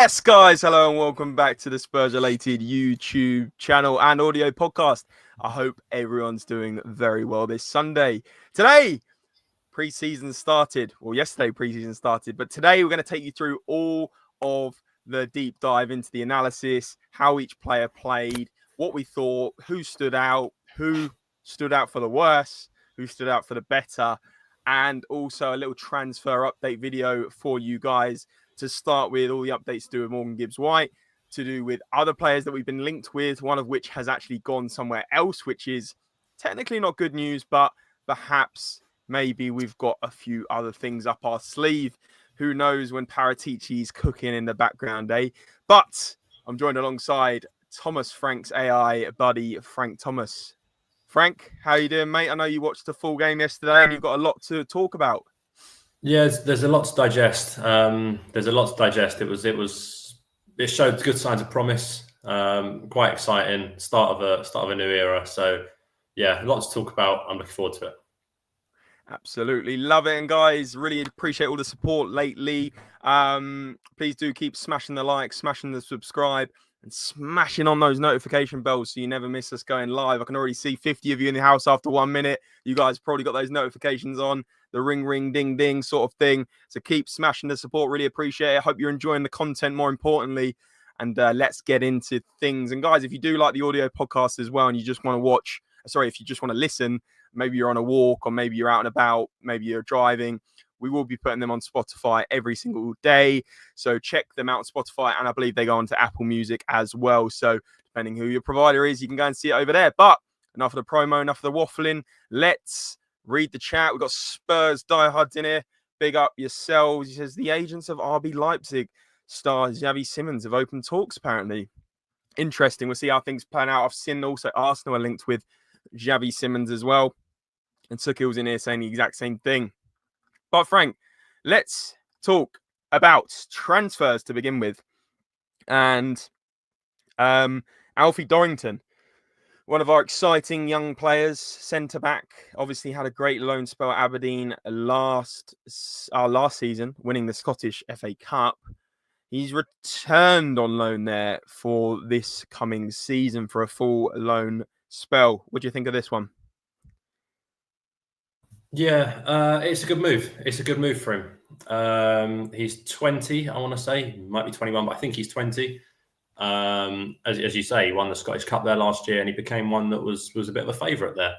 Yes, guys, hello and welcome back to the Spurs-Related YouTube channel and audio podcast. I hope everyone's doing very well this Sunday. Today, pre-season started. Well, yesterday pre-season started, but today we're going to take you through all of the deep dive into the analysis, how each player played, what we thought, who stood out for the worse, who stood out for the better, and also a little transfer update video for you guys. To start with, all the updates to do with Morgan Gibbs-White, to do with other players that we've been linked with, one of which has actually gone somewhere else, which is technically not good news, but perhaps maybe we've got a few other things up our sleeve. Who knows when Paratici's cooking in the background, eh? But I'm joined alongside Thomas Frank's AI buddy, Frank Thomas. Frank, how you doing, mate? I know you watched the full game yesterday and you've got a lot to talk about. Yeah, there's a lot to digest. It showed good signs of promise. Quite exciting. Start of a new era. So yeah, a lot to talk about. I'm looking forward to it. Absolutely love it. And guys, really appreciate all the support lately. Please do keep smashing the like, smashing the subscribe, and smashing on those notification bells so you never miss us going live. I can already see 50 of you in the house after 1 minute. You guys probably got those notifications on, the ring, ring, ding, ding sort of thing. So keep smashing the support. Really appreciate it. Hope you're enjoying the content more importantly. And let's get into things. And guys, if you do like the audio podcast as well and you just want to listen, maybe you're on a walk or maybe you're out and about, maybe you're driving, we will be putting them on Spotify every single day. So check them out on Spotify. And I believe they go on to Apple Music as well. So depending who your provider is, you can go and see it over there. But enough of the promo, enough of the waffling. Let's read the chat. We've got Spurs diehards in here. Big up yourselves. He says, the agents of RB Leipzig star Xavi Simons have open talks, apparently. Interesting. We'll see how things plan out. I've seen also Arsenal are linked with Xavi Simons as well. And Sukil's in here saying the exact same thing. But Frank, let's talk about transfers to begin with. And Alfie Dorrington, one of our exciting young players, centre-back, obviously had a great loan spell at Aberdeen last season, winning the Scottish FA Cup. He's returned on loan there for this coming season for a full loan spell. What do you think of this one? Yeah, it's a good move. It's a good move for him. He's 20, I want to say. He might be 21, but I think he's 20. As you say, he won the Scottish Cup there last year and he became one that was a bit of a favourite there.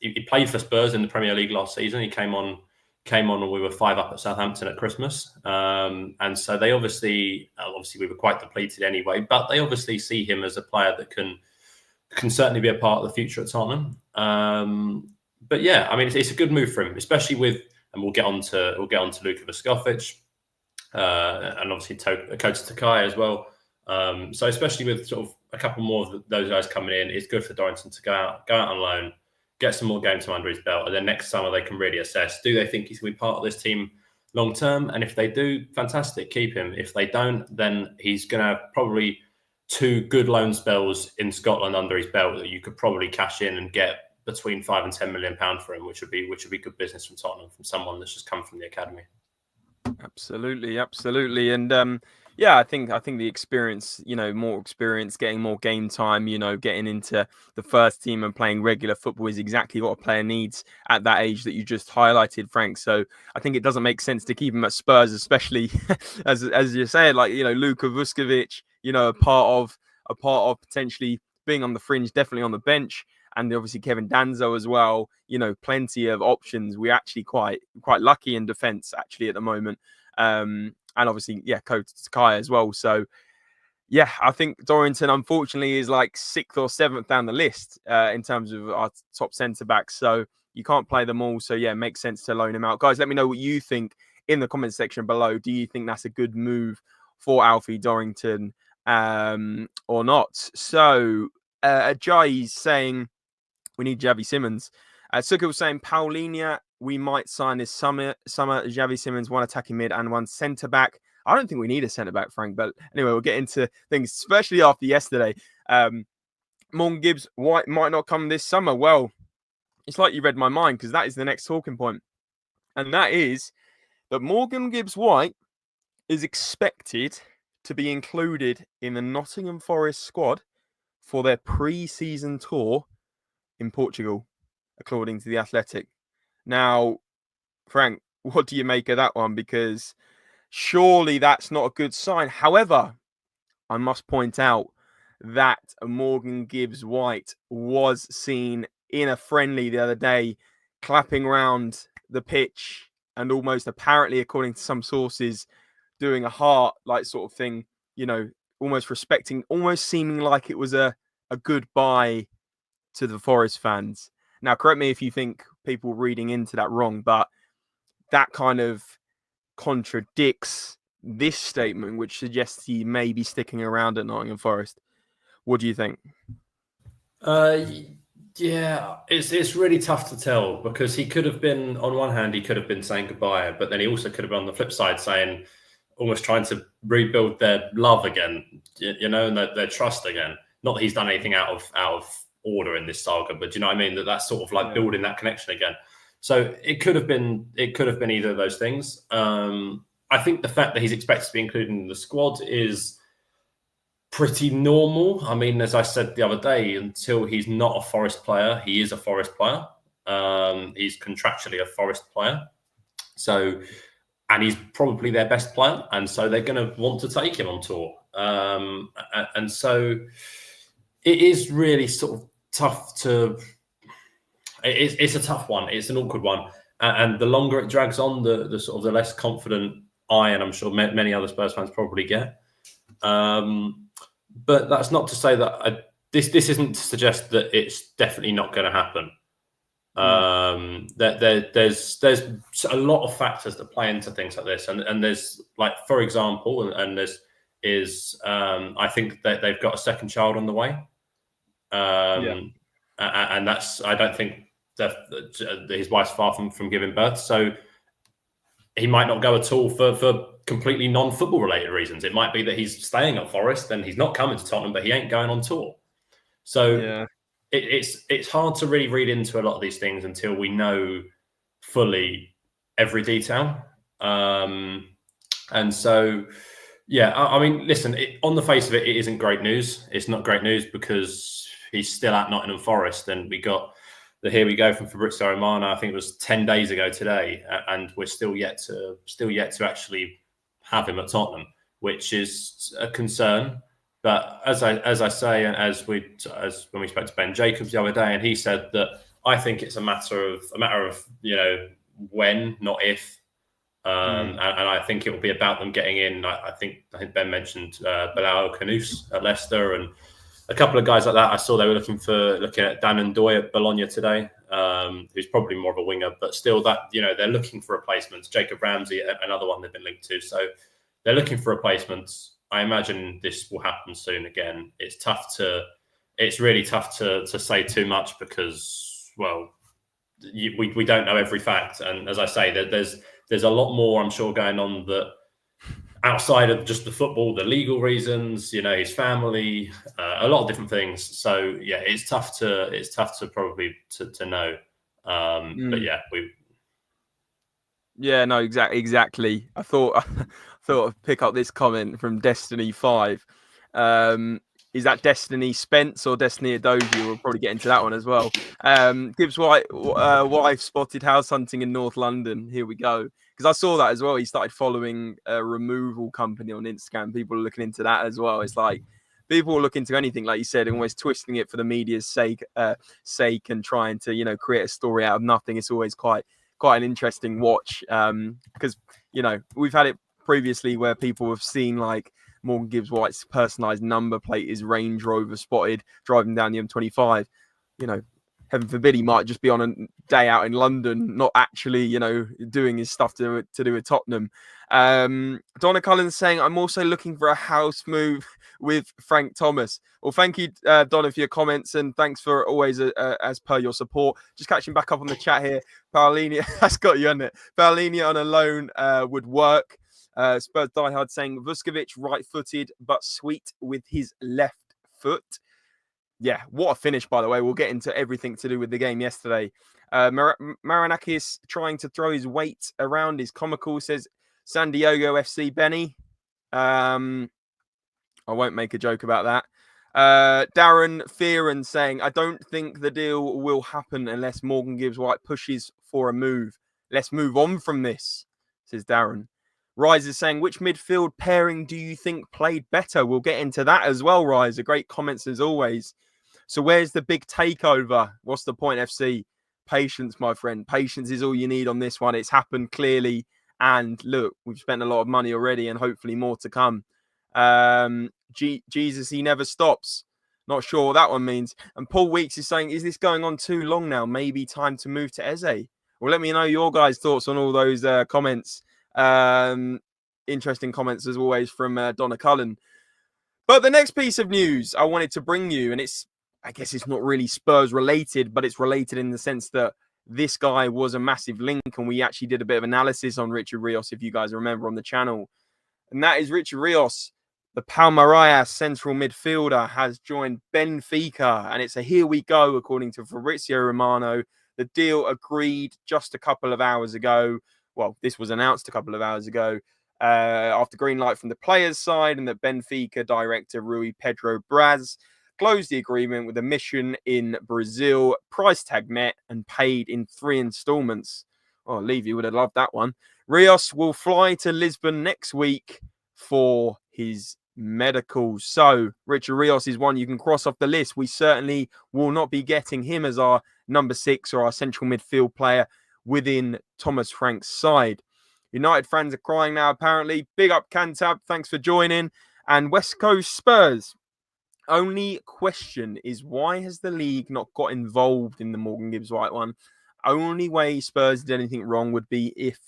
He played for Spurs in the Premier League last season. He came on when we were 5-up at Southampton at Christmas. And so they obviously we were quite depleted anyway, but they obviously see him as a player that can certainly be a part of the future at Tottenham. But yeah, I mean, it's a good move for him, especially with, and we'll get on to Luka Vuskovic, and obviously Kota Takai as well. So especially with sort of a couple more of those guys coming in, it's good for Dorrington to go out on loan, get some more game time under his belt, and then next summer they can really assess, do they think he's going to be part of this team long term? And if they do, fantastic, keep him. If they don't, then he's going to have probably 2 good loan spells in Scotland under his belt that you could probably cash in and get between £5 and £10 million for him, which would be good business from Tottenham, from someone that's just come from the academy. Absolutely. And yeah, I think the experience, more experience, getting more game time, getting into the first team and playing regular football is exactly what a player needs at that age that you just highlighted, Frank. So I think it doesn't make sense to keep him at Spurs, especially as you said, like, Luka Vuskovic, a part of potentially being on the fringe, definitely on the bench. And obviously Kevin Danzo as well, plenty of options. We're actually quite lucky in defence actually at the moment. And obviously, yeah, Kota Takai as well. So yeah, I think Dorrington unfortunately is like 6th or 7th down the list in terms of our top centre backs. So you can't play them all. So yeah, it makes sense to loan him out. Guys, let me know what you think in the comment section below. Do you think that's a good move for Alfie Dorrington or not? So Ajay's saying, we need Xavi Simons. Suka was saying Paulinho, we might sign this summer. Xavi Simons, 1 attacking mid and 1 centre back. I don't think we need a centre back, Frank. But anyway, we'll get into things, especially after yesterday. Morgan Gibbs-White might not come this summer. Well, it's like you read my mind, because that is the next talking point. And that is that Morgan Gibbs-White is expected to be included in the Nottingham Forest squad for their pre-season tour in Portugal, according to The Athletic. Now, Frank, what do you make of that one? Because surely that's not a good sign. However, I must point out that Morgan Gibbs-White was seen in a friendly the other day, clapping around the pitch and almost apparently, according to some sources, doing a heart like sort of thing, almost respecting, almost seeming like it was a goodbye to the Forest fans. Now, correct me if you think people reading into that wrong, but that kind of contradicts this statement, which suggests he may be sticking around at Nottingham Forest. What do you think? Yeah, it's really tough to tell, because he could have been, on one hand, he could have been saying goodbye, but then he also could have been on the flip side saying, almost trying to rebuild their love again, and their trust again. Not that he's done anything out of order in this saga, but do you know what I mean? That's sort of like building that connection again. So it could have been either of those things. I think the fact that he's expected to be included in the squad is pretty normal. I mean, as I said the other day, until he's not a Forest player, he is a Forest player. He's contractually a Forest player. So, and he's probably their best player. And so they're going to want to take him on tour. And so it is really sort of tough to... It's a tough one. It's an awkward one. And the longer it drags on, the sort of the less confident I, and I'm sure many other Spurs fans probably get. But that's not to say that this isn't to suggest that it's definitely not going to happen. There's a lot of factors that play into things like this, and there's, like, for example, and there's I think that they've got a second child on the way, and that's, I don't think that his wife's far from giving birth, so he might not go at all for completely non-football related reasons. It might be that he's staying at Forest and he's not coming to Tottenham, but he ain't going on tour. So it's hard to really read into a lot of these things until we know fully every detail. And so, I mean, listen, on the face of it, it isn't great news. It's not great news because he's still at Nottingham Forest, and we got the here we go from Fabrizio Romano. I think it was 10 days ago today, and we're still yet to actually have him at Tottenham, which is a concern. But as I say, and as when we spoke to Ben Jacobs the other day, and he said that I think it's a matter of when, not if. And I think it will be about them getting in. I think Ben mentioned Bilal Kudus at Leicester and a couple of guys like that. I saw they were looking at Dan Ndoye at Bologna today, who's probably more of a winger, but still that, they're looking for replacements. Jacob Ramsey, another one they've been linked to. So they're looking for replacements. I imagine this will happen soon again. It's really tough to say too much because, well, we don't know every fact. And as I say, there's a lot more, I'm sure, going on that outside of just the football, the legal reasons, his family, a lot of different things. So it's tough to probably to know. But no, exactly. I thought I'd pick up this comment from Destiny 5. Is that Destiny Spence or Destiny Adoji? We'll probably get into that one as well. Gibbs-White wife spotted house hunting in North London. Here we go. Because I saw that as well. He started following a removal company on Instagram. People are looking into that as well. It's like people will look into anything, like you said, almost twisting it for the media's sake and trying to, create a story out of nothing. It's always quite an interesting watch. Because, we've had it previously where people have seen like Morgan Gibbs-White's personalised number plate is Range Rover spotted driving down the M25. Heaven forbid he might just be on a day out in London, not actually, doing his stuff to do with Tottenham. Donna Cullen's saying, I'm also looking for a house move with Frank Thomas. Well, thank you, Donna, for your comments, and thanks for always, as per your support. Just catching back up on the chat here. Paolini, that's got you on it. Paolini on a loan would work. Spurs diehard saying, Vuskovic right-footed, but sweet with his left foot. Yeah, what a finish, by the way. We'll get into everything to do with the game yesterday. Maranakis trying to throw his weight around is comical, says San Diego FC, Benny. I won't make a joke about that. Darren Fearon saying, I don't think the deal will happen unless Morgan Gibbs-White pushes for a move. Let's move on from this, says Darren. Rise is saying, which midfield pairing do you think played better? We'll get into that as well, Rise. Great comments as always. So where's the big takeover? What's the point, FC? Patience, my friend. Patience is all you need on this one. It's happened clearly. And look, we've spent a lot of money already and hopefully more to come. Jesus, he never stops. Not sure what that one means. And Paul Weeks is saying, is this going on too long now? Maybe time to move to Eze. Well, let me know your guys' thoughts on all those comments. Interesting comments as always from Donna Cullen. But the next piece of news I wanted to bring you, and I guess it's not really Spurs related, but it's related in the sense that this guy was a massive link, and we actually did a bit of analysis on Richard Rios, if you guys remember, on the channel. And that is Richard Rios, the Palmeiras central midfielder, has joined Benfica, and it's a here we go, according to Fabrizio Romano. The deal agreed just a couple of hours ago. Well, this was announced a couple of hours ago after green light from the players' side, and that Benfica director Rui Pedro Braz closed the agreement with a mission in Brazil, price tag met and paid in 3 installments. Oh, Levy would have loved that one. Rios will fly to Lisbon next week for his medical. So Richard Rios is one you can cross off the list. We certainly will not be getting him as our number 6 or our central midfield player within Thomas Frank's side. United fans are crying now, apparently. Big up, Cantab. Thanks for joining. And West Coast Spurs. Only question is, why has the league not got involved in the Morgan Gibbs-White one? Only way Spurs did anything wrong would be if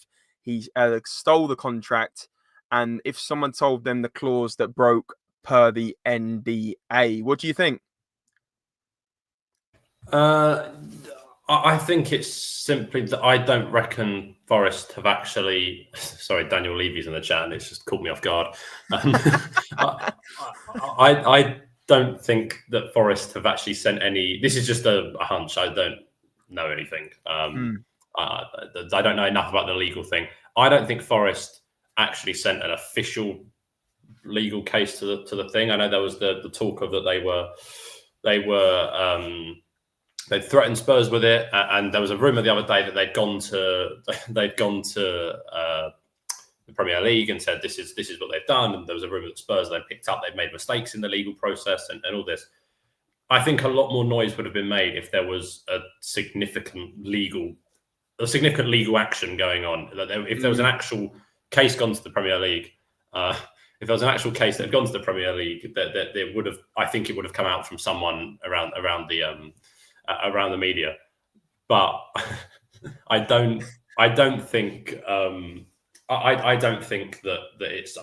he stole the contract and if someone told them the clause that broke per the NDA. What do you think? I think it's simply that I don't reckon Forest have actually... Sorry, Daniel Levy's in the chat and it's just caught me off guard. I don't think that Forest have actually sent any... This is just a hunch. I don't know anything. I don't know enough about the legal thing. I don't think Forest actually sent an official legal case to the thing. I know there was the talk of that they'd threatened Spurs with it, and there was a rumor the other day that they'd gone to the Premier League and said this is what they've done, and there was a rumor that Spurs they picked up they'd made mistakes in the legal process and all this. I think a lot more noise would have been made if there was a significant legal action going on. If there was an actual case gone to the Premier League, if there was an actual case that had gone to the Premier League, that it would have. I think it would have come out from someone around the media. But I don't think I don't think that it's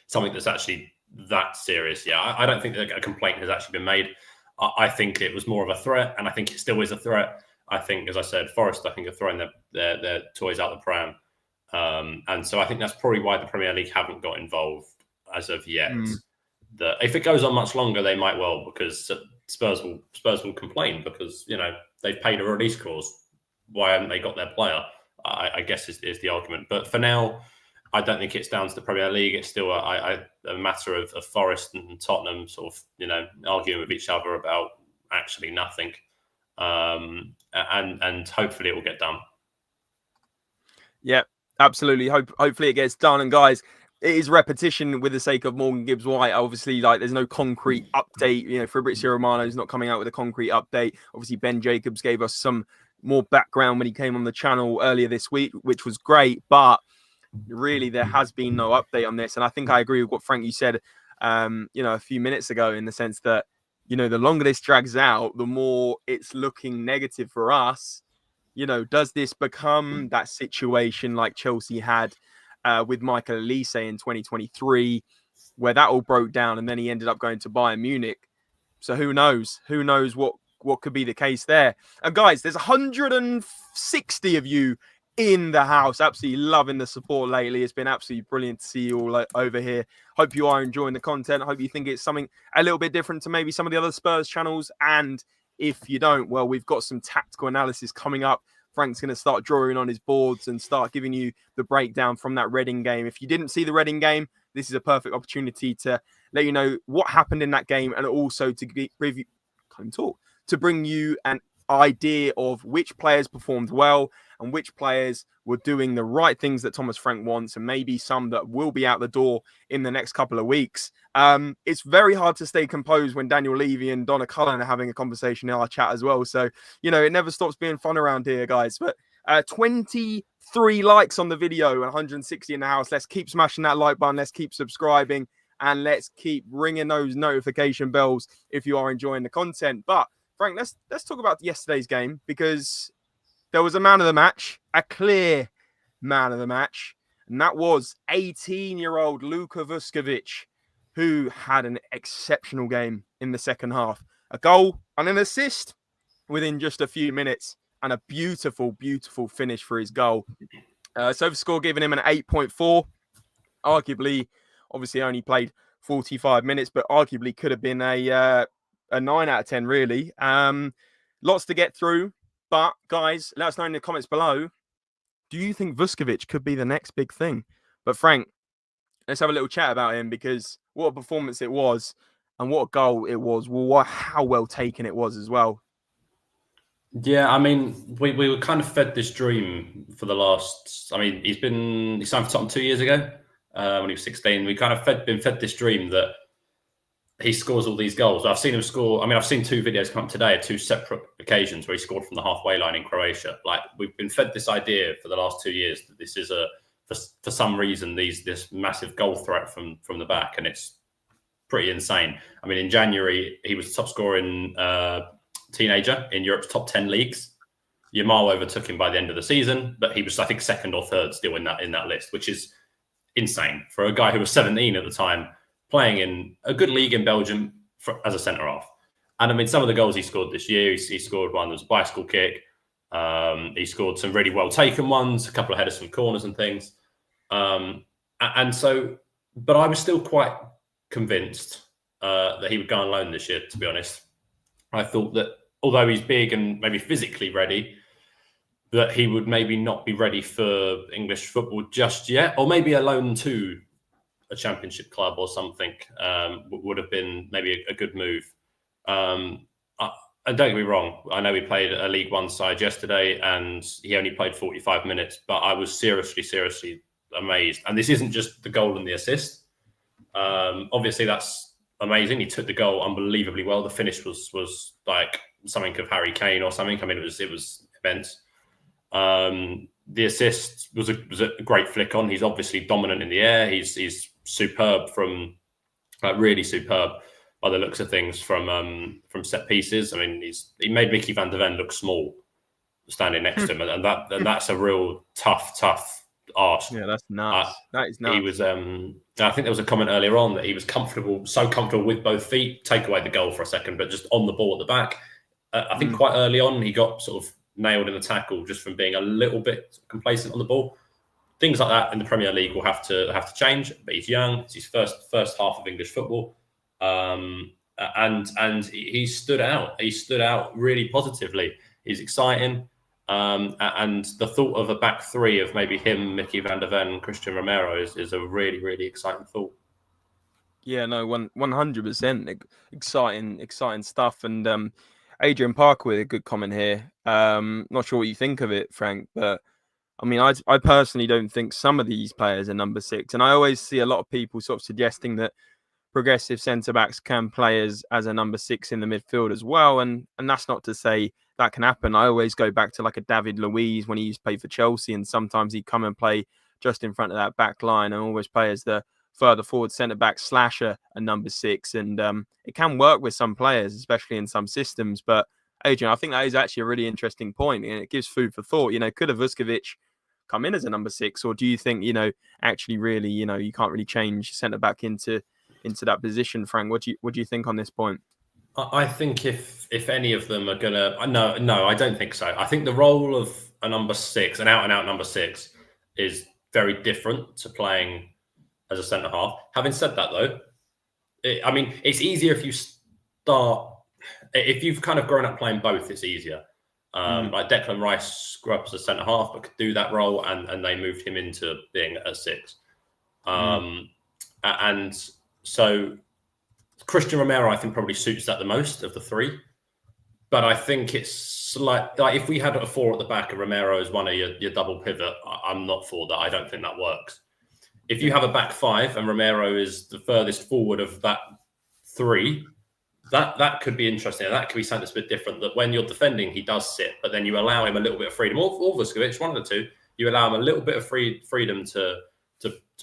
something that's actually that serious. Yeah, I don't think that a complaint has actually been made. I think it was more of a threat, and I think it still is a threat. I think, as I said, Forest, I think, are throwing their toys out the pram. And so I think that's probably why the Premier League haven't got involved as of yet. That if it goes on much longer, they might well, because Spurs will complain because, you know, they've paid a release clause. Why haven't they got their player? I guess is the argument. But for now, I don't think it's down to the Premier League. It's still a matter of Forest and Tottenham sort of, you know, arguing with each other about actually nothing. And hopefully it will get done. Yeah, absolutely. Hopefully it gets done. And guys, it is repetition with the sake of Morgan Gibbs-White. Obviously, like, there's no concrete update. You know, Fabrizio Romano is not coming out with a concrete update. Obviously, Ben Jacobs gave us some more background when he came on the channel earlier this week, which was great. But really, there has been no update on this. And I think I agree with what Frank, you said, you know, a few minutes ago, in the sense that, you know, the longer this drags out, the more it's looking negative for us. You know, does this become that situation like Chelsea had with Michael Elise in 2023, where that all broke down and then he ended up going to Bayern Munich? So who knows? Who knows what could be the case there? And guys, there's 160 of you in the house. Absolutely loving the support lately. It's been absolutely brilliant to see you all over here. Hope you are enjoying the content. I hope you think it's something a little bit different to maybe some of the other Spurs channels. And if you don't, well, we've got some tactical analysis coming up Frank's going to start drawing on his boards and start giving you the breakdown from that Reading game. If you didn't see the Reading game, this is a perfect opportunity to let you know what happened in that game, and also to bring you an idea of which players performed well and which players were doing the right things that Thomas Frank wants, and maybe some that will be out the door in the next couple of weeks. It's very hard to stay composed when Daniel Levy and Donna Cullen are having a conversation in our chat as well. So, it never stops being fun around here, guys. But 23 likes on the video and 160 in the house. Let's keep smashing that like button. Let's keep subscribing, and let's keep ringing those notification bells if you are enjoying the content. But Frank, let's talk about yesterday's game, because there was a man of the match, a clear man of the match, and that was 18-year-old Luka Vuskovic, who had an exceptional game in the second half. A goal and an assist within just a few minutes, and a beautiful, beautiful finish for his goal. SofaScore giving him an 8.4. Arguably, obviously only played 45 minutes, but arguably could have been a 9 out of 10, really. Lots to get through. But, guys, let us know in the comments below. Do you think Vuskovic could be the next big thing? But, Frank, let's have a little chat about him, because what a performance it was, and what a goal it was. Well, how well taken it was as well. Yeah, I mean, we were kind of fed this dream for the last... I mean, he signed for Tottenham 2 years ago when he was 16. We kind of been fed this dream that he scores all these goals. I've seen him score. I mean, I've seen two videos come up today at two separate occasions where he scored from the halfway line in Croatia. Like, we've been fed this idea for the last 2 years that this is for some reason, this massive goal threat from the back, and it's pretty insane. I mean, in January, he was the top scoring teenager in Europe's top 10 leagues. Yamal overtook him by the end of the season, but he was, I think, second or third still in that list, which is insane for a guy who was 17 at the time, playing in a good league in Belgium as a centre-half. And I mean, some of the goals he scored this year, he scored one that was a bicycle kick. He scored some really well-taken ones, a couple of headers from corners and things. And so, but I was still quite convinced that he would go on loan this year, to be honest. I thought that although he's big and maybe physically ready, that he would maybe not be ready for English football just yet, or maybe a loan to a championship club or something would have been maybe a good move. And don't get me wrong, I know we played a League One side yesterday and he only played 45 minutes, but I was seriously amazed. And this isn't just the goal and the assist. Obviously, that's amazing. He took the goal unbelievably well. The finish was like something of Harry Kane or something. I mean, it was immense. The assist was a great flick on. He's obviously dominant in the air. He's superb really superb by the looks of things from set pieces. I mean, he made Mickey van der Ven look small standing next to him, and that's a real tough ask. Yeah, that's nuts. That is nuts. He was. I think there was a comment earlier on that he was so comfortable with both feet. Take away the goal for a second, but just on the ball at the back. I think quite early on he got sort of nailed in the tackle just from being a little bit complacent on the ball. Things like that in the Premier League will have to change. But he's young. It's his first half of English football, and he stood out. He stood out really positively. He's exciting, and the thought of a back three of maybe him, Mickey van der Ven, Christian Romero is a really exciting thought. Yeah, no, 100% exciting stuff. And Adrian Parker with a good comment here. Not sure what you think of it, Frank, but I mean, I personally don't think some of these players are number 6. And I always see a lot of people sort of suggesting that progressive centre-backs can play as a number 6 in the midfield as well. And that's not to say that can happen. I always go back to like a David Luiz when he used to play for Chelsea, and sometimes he'd come and play just in front of that back line and always play as the further forward centre-back / a number 6. And it can work with some players, especially in some systems. But Adrian, I think that is actually a really interesting point, and it gives food for thought. Could a Vuskovic come in as a number 6, or do you think, actually really, you can't really change centre-back into that position, Frank? What do you think on this point? I think if any of them are gonna, no, I don't think so. I think the role of a number 6, an out-and-out number 6, is very different to playing as a centre half. Having said that, though, it's easier if you've kind of grown up playing both. It's easier. Like Declan Rice grew up as a centre half, but could do that role, and they moved him into being a 6. And so Christian Romero, I think, probably suits that the most of the 3. But I think it's like if we had a 4 at the back and Romero is one of your double pivot, I'm not for that. I don't think that works. If you have a back 5 and Romero is the furthest forward of that 3, that could be interesting. That could be something that's a bit different. That when you're defending, he does sit, but then you allow him a little bit of freedom. Or Vuskovic, one of the 2, you allow him a little bit of freedom to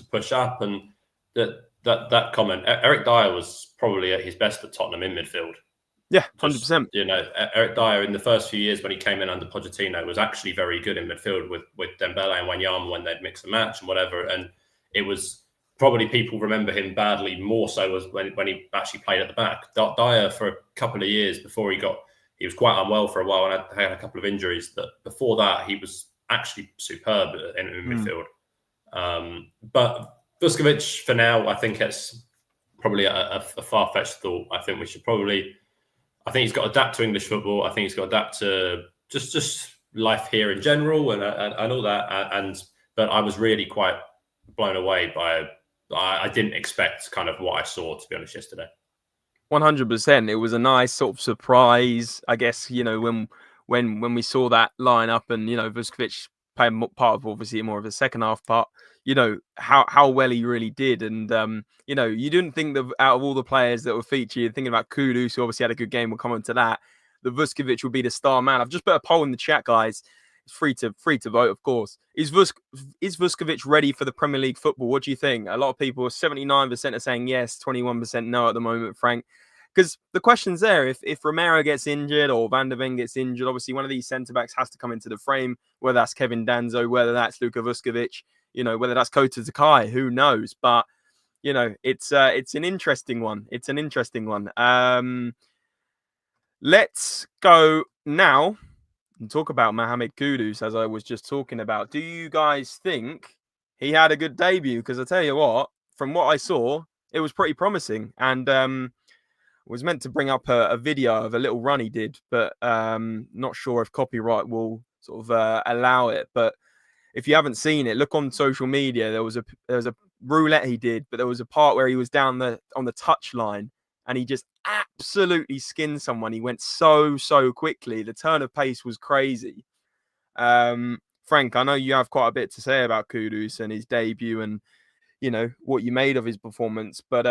push up. And that comment, Eric Dyer was probably at his best at Tottenham in midfield. Yeah, 100%. Eric Dyer in the first few years when he came in under Pochettino was actually very good in midfield with Dembele and Wanyama when they'd mix and match and whatever. And it was probably people remember him badly more so as when he actually played at the back. Dyer for a couple of years before he was quite unwell for a while and had a couple of injuries. But before that, he was actually superb in midfield. But Vuskovic, for now, I think it's probably a far-fetched thought. I think he's got to adapt to English football. I think he's got to adapt to just life here in general and all that. But I was really quite blown away by. I didn't expect kind of what I saw, to be honest, yesterday. 100%. It was a nice sort of surprise, I guess. When we saw that line up and Vuskovic played part of obviously more of a second half part. How well he really did. And, you didn't think that out of all the players that were featured, thinking about Kudus, who obviously had a good game, we'll come on to that, the Vuskovic would be the star man. I've just put a poll in the chat, guys. It's free to vote, of course. Is Vuskovic ready for the Premier League football? What do you think? A lot of people, 79% are saying yes, 21% no at the moment, Frank. Because the question's there. If Romero gets injured or Van der Ven gets injured, obviously one of these centre-backs has to come into the frame, whether that's Kevin Danzo, whether that's Luka Vuskovic, whether that's Kota Takai, who knows? But, it's an interesting one. It's an interesting one. Let's go now and talk about Mohamed Kudus, as I was just talking about. Do you guys think he had a good debut? Because I tell you what, from what I saw, it was pretty promising. And was meant to bring up a video of a little run he did, but not sure if copyright will sort of allow it. But if you haven't seen it, look on social media. There was a roulette he did, but there was a part where he was down on the touch line and he just absolutely skinned someone. He went so quickly. The turn of pace was crazy. Frank, I know you have quite a bit to say about Kudus and his debut and what you made of his performance. But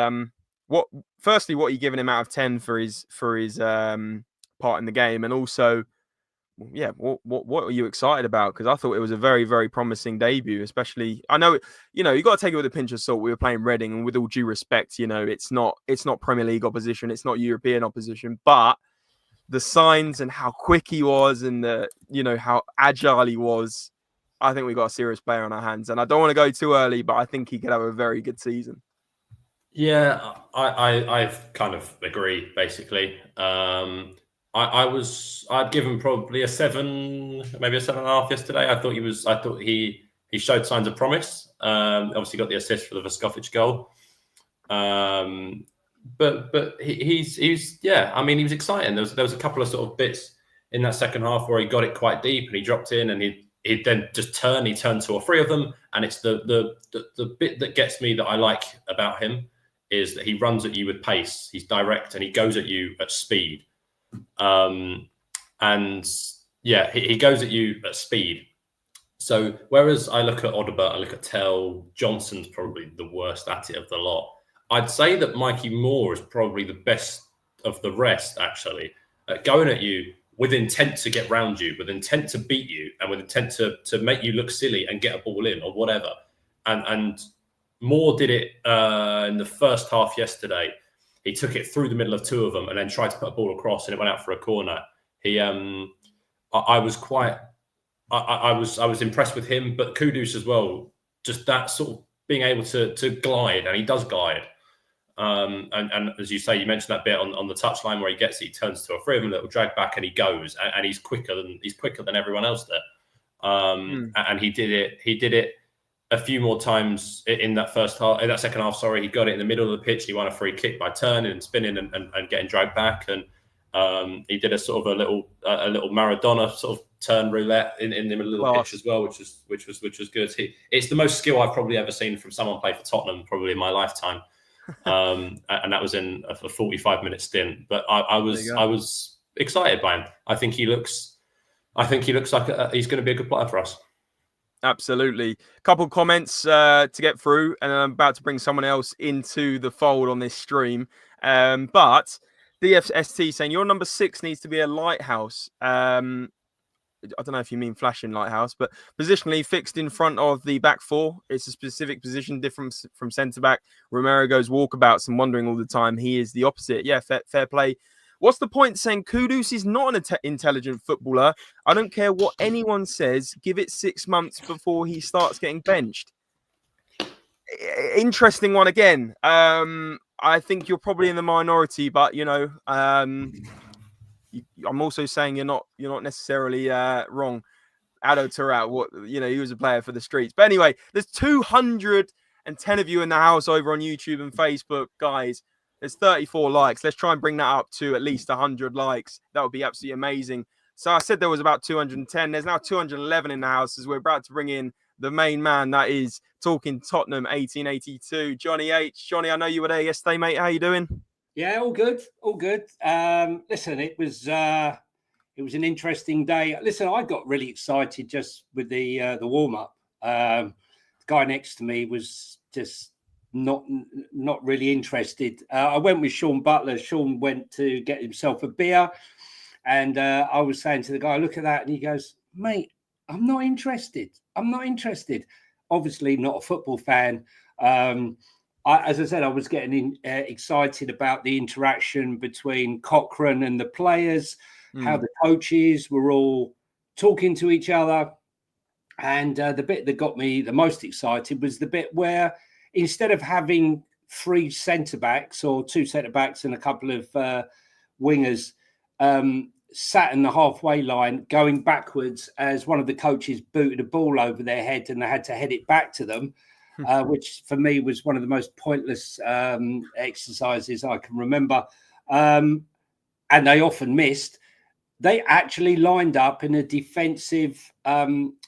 what are you giving him out of 10 for his part in the game? And also, what are you excited about? Because I thought it was a very, very promising debut, especially, I know, you got to take it with a pinch of salt. We were playing Reading, and with all due respect, it's not Premier League opposition, it's not European opposition, but the signs and how quick he was and how agile he was, I think we got a serious player on our hands. And I don't want to go too early, but I think he could have a very good season. Yeah, I kind of agree, basically. I'd given probably a 7, maybe a 7.5 yesterday. I thought he showed signs of promise. Obviously got the assist for the Vuskovic goal. But he's yeah, I mean, he was exciting. There was a couple of sort of bits in that second half where he got it quite deep and he dropped in and he then just turned 2 or 3 of them. And it's the bit that gets me that I like about him is that he runs at you with pace. He's direct and he goes at you at speed. And yeah, he goes at you at speed. So whereas I look at Odegaard, I look at Tell, Johnson's probably the worst at it of the lot. I'd say that Mikey Moore is probably the best of the rest, actually, going at you with intent to get round you, with intent to beat you, and with intent to make you look silly and get a ball in or whatever. And Moore did it in the first half yesterday. He took it through the middle of 2 of them and then tried to put a ball across, and it went out for a corner. I was impressed with him, but Kudus as well. Just that sort of being able to glide, and he does glide. And as you say, you mentioned that bit on the touchline where he gets it, he turns to a 3 of them, a little drag back, and he goes, and he's quicker than everyone else there. And he did it a few more times in that second half. Sorry, he got it in the middle of the pitch. He won a free kick by turning and spinning and getting dragged back. And He did a sort of a little Maradona sort of turn roulette in the middle of the pitch as well, which was good. It's the most skill I've probably ever seen from someone play for Tottenham, probably in my lifetime. And that was in a 45-minute stint. But I was excited by him. I think he looks like he's going to be a good player for us. Absolutely. Couple comments to get through, and I'm about to bring someone else into the fold on this stream. But DFST saying your number 6 needs to be a lighthouse. I don't know if you mean flashing lighthouse, but positionally fixed in front of the back four. It's a specific position different from centre back. Romero goes walkabouts and wandering all the time. He is the opposite. Yeah, fair play. What's the point saying Kudus is not an intelligent footballer? I don't care what anyone says. Give it 6 months before he starts getting benched. Interesting one again. I think you're probably in the minority, but I'm also saying you're not necessarily wrong. Ado Turat, he was a player for the streets. But anyway, there's 210 of you in the house over on YouTube and Facebook, guys. There's 34 likes. Let's try and bring that up to at least 100 likes. That would be absolutely amazing. So I said there was about 210. There's now 211 in the house as we're about to bring in the main man that is talking Tottenham 1882. Johnny H. Johnny, I know you were there yesterday, mate. How you doing? Yeah, all good. Listen, it was an interesting day. Listen, I got really excited just with the warm-up. The guy next to me was just not really interested. I went with Sean Butler. Sean went to get himself a beer, and I was saying to the guy, "Look at that," and he goes, "Mate, I'm not interested. Obviously, not a football fan." As I said, I was getting excited about the interaction between Cochrane and the players, how the coaches were all talking to each other. And the bit that got me the most excited was the bit where instead of having 3 centre-backs or 2 centre-backs and a couple of wingers sat in the halfway line going backwards as one of the coaches booted a ball over their head and they had to head it back to them, which for me was one of the most pointless exercises I can remember. And they often missed. They actually lined up in a defensive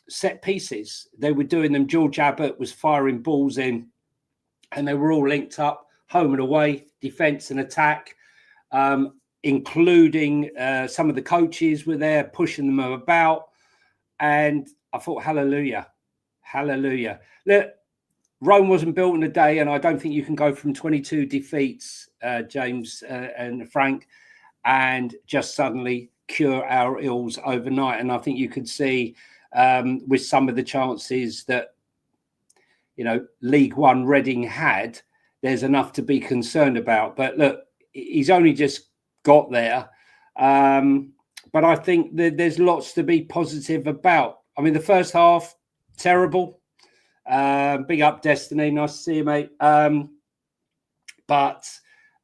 set pieces. They were doing them. George Abbott was firing balls in, and they were all linked up, home and away, defence and attack, including some of the coaches were there pushing them about. And I thought, hallelujah. Look, Rome wasn't built in a day, and I don't think you can go from 22 defeats, James and Frank, and just suddenly cure our ills overnight. And I think you could see with some of the chances that, League One Reading had, there's enough to be concerned about. But look, he's only just got there. But I think that there's lots to be positive about. I mean, the first half, terrible. Big up Destiny. Nice to see you, mate. But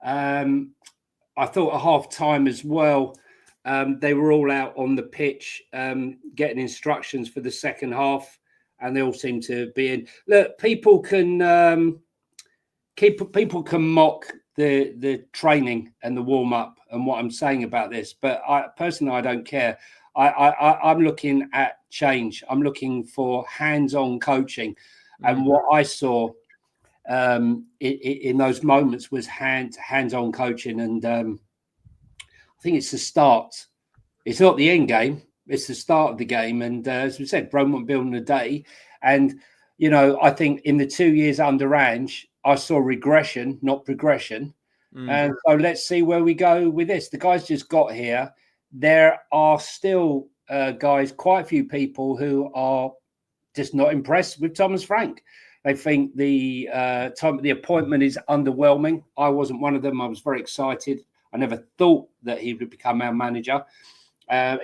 I thought at half time as well, they were all out on the pitch getting instructions for the second half, and they all seem to be in. Look, people can mock the training and the warm up and what I'm saying about this, but I don't care. I'm looking at change. I'm looking for hands-on coaching, and what I saw in those moments was hands-on coaching, and I think it's the start. It's not the end game. It's the start of the game. And as we said, Rome won't build in a day. And, I think in the 2 years under Ange, I saw regression, not progression. And so let's see where we go with this. The guys just got here. There are still, guys, quite a few people who are just not impressed with Thomas Frank. They think the appointment is underwhelming. I wasn't one of them. I was very excited. I never thought that he would become our manager,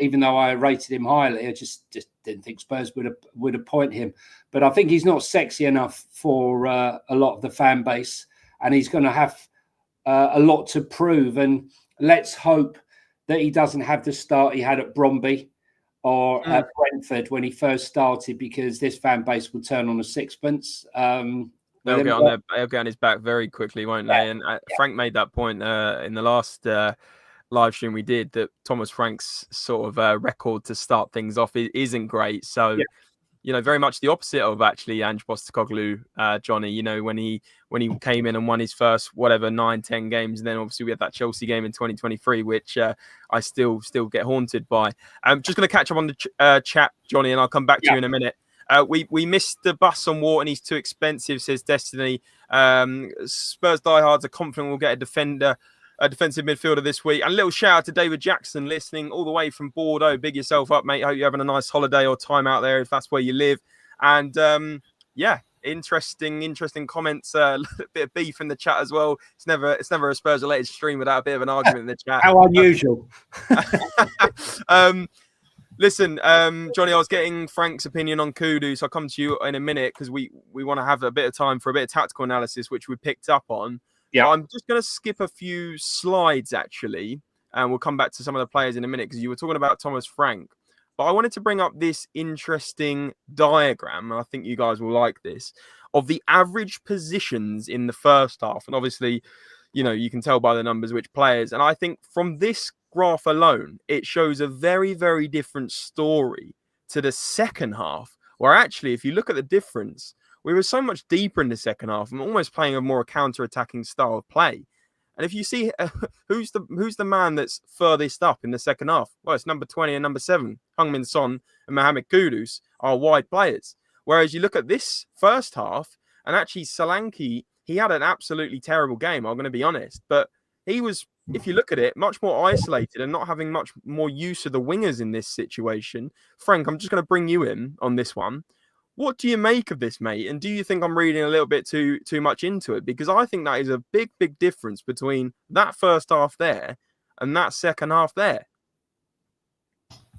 even though I rated him highly. I just didn't think Spurs would appoint him. But I think he's not sexy enough for a lot of the fan base, and he's going to have a lot to prove. And let's hope that he doesn't have the start he had at Bromby or at Brentford when he first started, because this fan base will turn on a sixpence. They'll get on his back very quickly, won't they? And Frank made that point in the last live stream we did that Thomas Frank's sort of record to start things off isn't great. So, very much the opposite of actually Ange Postecoglou, Johnny. When he came in and won his first 9-10 games, and then obviously we had that Chelsea game in 2023, which I still get haunted by. I'm just going to catch up on the chat, Johnny, and I'll come back to you in a minute. We missed the bus on Wharton. He's too expensive, says Destiny. Spurs diehards are confident we'll get a defensive midfielder this week. And a little shout out to David Jackson listening all the way from Bordeaux. Big yourself up, mate. Hope you're having a nice holiday or time out there if that's where you live. And interesting comments. A little bit of beef in the chat as well. It's never a Spurs related stream without a bit of an argument in the chat. How unusual. Listen, Johnny, I was getting Frank's opinion on Kudus. I'll come to you in a minute because we want to have a bit of time for a bit of tactical analysis, which we picked up on. Yeah, I'm just going to skip a few slides, actually, and we'll come back to some of the players in a minute because you were talking about Thomas Frank. But I wanted to bring up this interesting diagram, and I think you guys will like this, of the average positions in the first half. And obviously, you can tell by the numbers which players. And I think from this graph alone, it shows a very, very different story to the second half, where actually, if you look at the difference, we were so much deeper in the second half and almost playing a more counter-attacking style of play. And if you see who's the man that's furthest up in the second half, well, it's number 20 and number 7, Heung-min Son and Mohamed Kudus are wide players. Whereas you look at this first half, and actually Solanke, he had an absolutely terrible game, I'm going to be honest. But he was, if you look at it, much more isolated and not having much more use of the wingers in this situation. Frank, I'm just going to bring you in on this one. What do you make of this, mate? And do you think I'm reading a little bit too much into it? Because I think that is a big, big difference between that first half there and that second half there.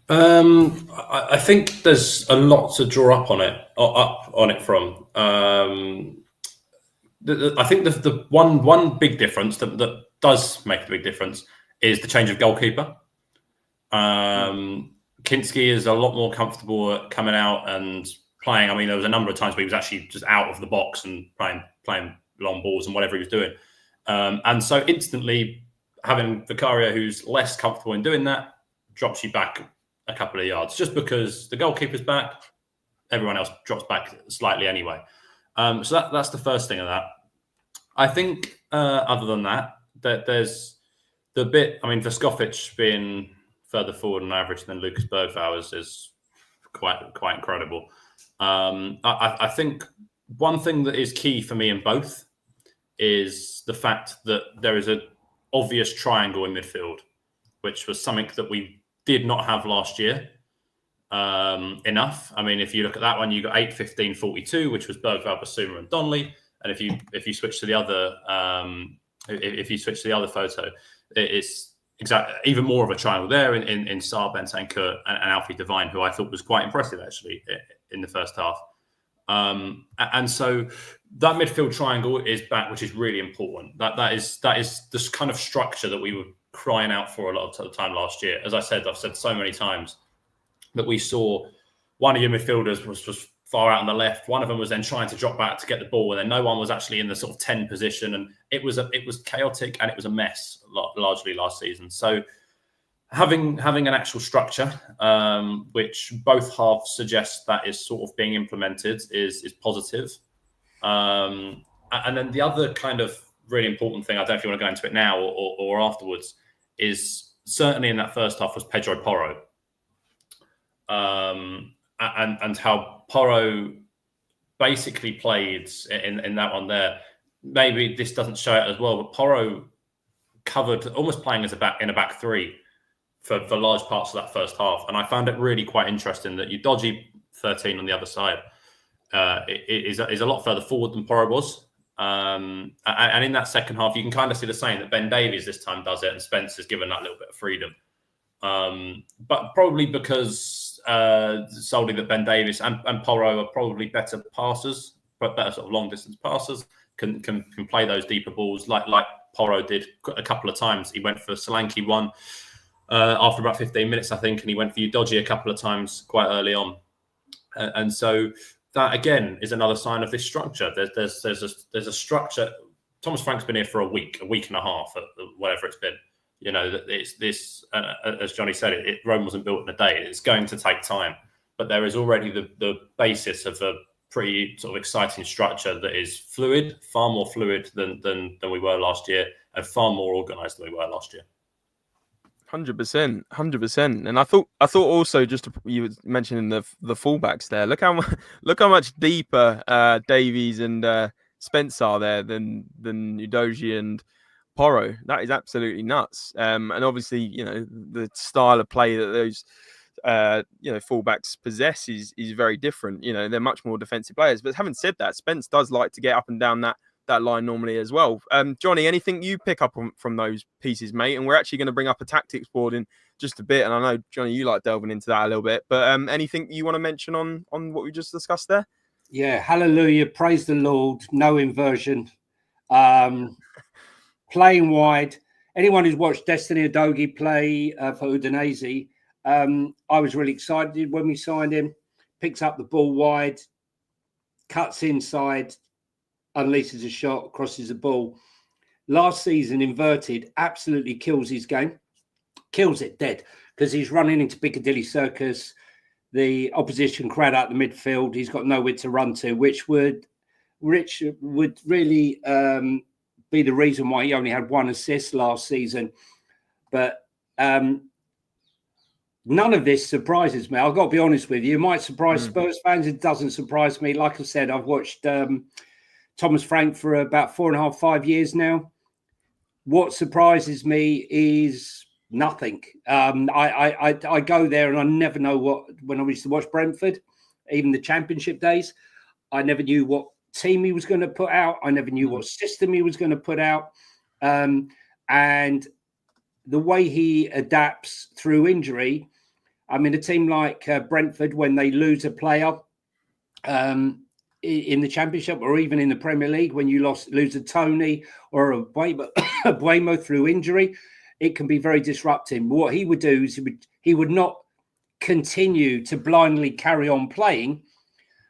I think there's a lot to draw up on it from. I think the one big difference that does make a big difference is the change of goalkeeper. Kinski is a lot more comfortable at coming out and playing. I mean, there was a number of times where he was actually just out of the box and playing long balls and whatever he was doing. And so instantly having Vicario, who's less comfortable in doing that, drops you back a couple of yards. Just because the goalkeeper's back, everyone else drops back slightly anyway. So that's the first thing of that. I think other than that, there's the bit, I mean, Vusković being further forward on average than Lucas Bergvall is quite incredible. I think one thing that is key for me in both is the fact that there is an obvious triangle in midfield, which was something that we did not have last year enough. I mean, if you look at that one, you got 8, 15, 42, which was Bergvall, Basuma, and Donnelly. And if you switch to the other photo, it's even more of a triangle there in Sarr, Bentancur, and Alfie Devine, who I thought was quite impressive actually in the first half. And so that midfield triangle is back, which is really important. That is this kind of structure that we were crying out for a lot of the time last year. As I've said so many times that we saw one of your midfielders was far out on the left. One of them was then trying to drop back to get the ball, and then no one was actually in the sort of 10 position, and it was chaotic and it was a mess largely last season. So having an actual structure, which both halves suggest that is sort of being implemented, is positive. And then the other kind of really important thing, I don't know if you want to go into it now or afterwards, is certainly in that first half was Pedro Porro. And how Porro basically played in that one there. Maybe this doesn't show it as well, but Porro covered almost playing as in a back three for large parts of that first half. And I found it really quite interesting that Udogie 13 on the other side is a lot further forward than Porro was. And in that second half, you can kind of see the same, that Ben Davies this time does it and Spencer's given that little bit of freedom. But probably because solely that Ben Davies and Porro are probably better passers, but better sort of long distance passers, can play those deeper balls like Porro did a couple of times. He went for Solanke one after about 15 minutes, I think, and he went for Udogie a couple of times quite early on. And so that again is another sign of this structure. There's a structure. Thomas Frank's been here for a week and a half, whatever it's been. You know, that it's this, as Johnny said, Rome wasn't built in a day. It's going to take time, but there is already the basis of a pretty sort of exciting structure that is fluid, far more fluid than we were last year, and far more organised than we were last year. 100%. And I thought also, just you were mentioning the fullbacks there. Look how much deeper Davies and Spence are there than Udogie and Porro. That is absolutely nuts. And obviously, you know, the style of play that those fullbacks possess is very different. You know, they're much more defensive players. But having said that, Spence does like to get up and down that line normally as well. Johnny, anything you pick up from those pieces, mate? And we're actually going to bring up a tactics board in just a bit. And I know, Johnny, you like delving into that a little bit. But anything you want to mention on what we just discussed there? Yeah, hallelujah, praise the Lord, no inversion. Playing wide. Anyone who's watched Destiny Udogie play for Udinese, I was really excited when we signed him. Picks up the ball wide, cuts inside, unleashes a shot, crosses the ball. Last season, inverted, absolutely kills his game. Kills it dead, because he's running into Piccadilly Circus, the opposition crowd out the midfield. He's got nowhere to run to, which would really be the reason why he only had 1 assist last season. But none of this surprises me. I've got to be honest with you. It might surprise Spurs fans. It doesn't surprise me. Like I said, I've watched Thomas Frank for about 4.5, 5 years now. What surprises me is nothing. I go there and I never know when I used to watch Brentford, even the Championship days, I never knew what team he was going to put out. I never knew what system he was going to put out. And the way he adapts through injury, I mean, a team like Brentford, when they lose a player in the Championship or even in the Premier League, when you lose a Tony or a Buemo through injury, it can be very disrupting. What he would do is he would not continue to blindly carry on playing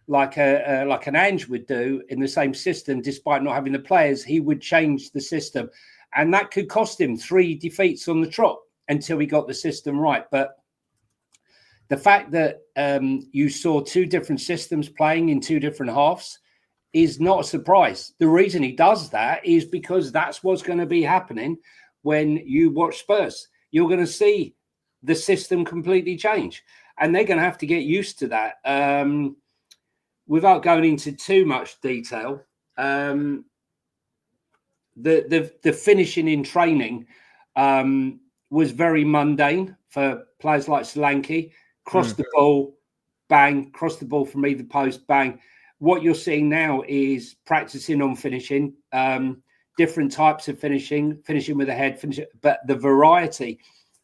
like an Ange would do in the same system, despite not having the players. He would change the system, and that could cost him 3 defeats on the trot until he got the system right. But the fact that you saw 2 different systems playing in 2 different halves is not a surprise. The reason he does that is because that's what's going to be happening when you watch Spurs. You're going to see the system completely change, and they're going to have to get used to that. Without going into too much detail, the finishing in training was very mundane for players like Solanke. Cross the ball, bang, cross the ball from either post, bang. What you're seeing now is practicing on finishing, different types of finishing with the head, but the variety.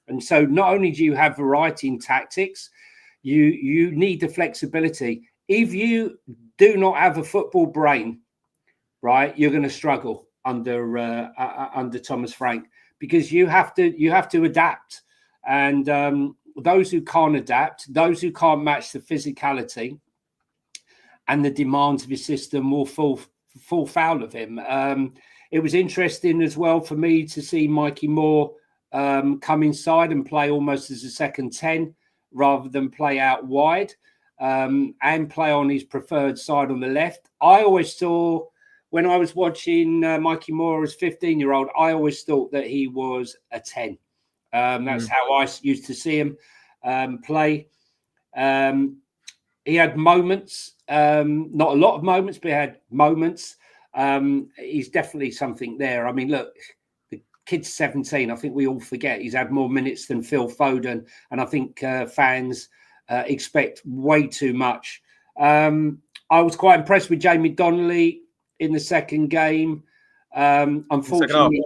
And so not only do you have variety in tactics, you need the flexibility. If you do not have a football brain, right, you're going to struggle under Thomas Frank, because you have to adapt. And those who can't adapt, those who can't match the physicality and the demands of his system will fall foul of him. It was interesting as well for me to see Mikey Moore come inside and play almost as a second 10 rather than play out wide. And play on his preferred side on the left. I always saw, when I was watching Mikey Moore as 15-year-old, I always thought that he was a 10. That's how I used to see him play. He had moments, not a lot of moments, but he had moments. He's definitely something there. I mean, look, the kid's 17. I think we all forget he's had more minutes than Phil Foden. And I think fans expect way too much. I was quite impressed with Jamie Donnelly in the second game. Unfortunately,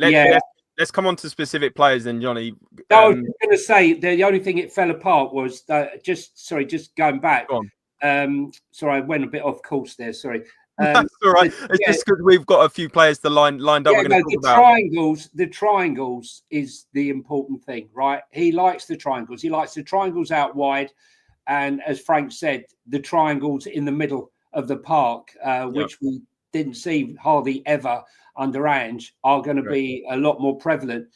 let's come on to specific players then, Johnny. I was going to say the only thing it fell apart was just going back. Go on. Sorry, I went a bit off course there. Sorry. That's all right. It's just because we've got a few players lined up. We're going to talk about the triangles is the important thing, right? He likes the triangles. He likes the triangles out wide, and as Frank said, the triangles in the middle of the park, which we didn't see hardly ever under Ange are going to be a lot more prevalent.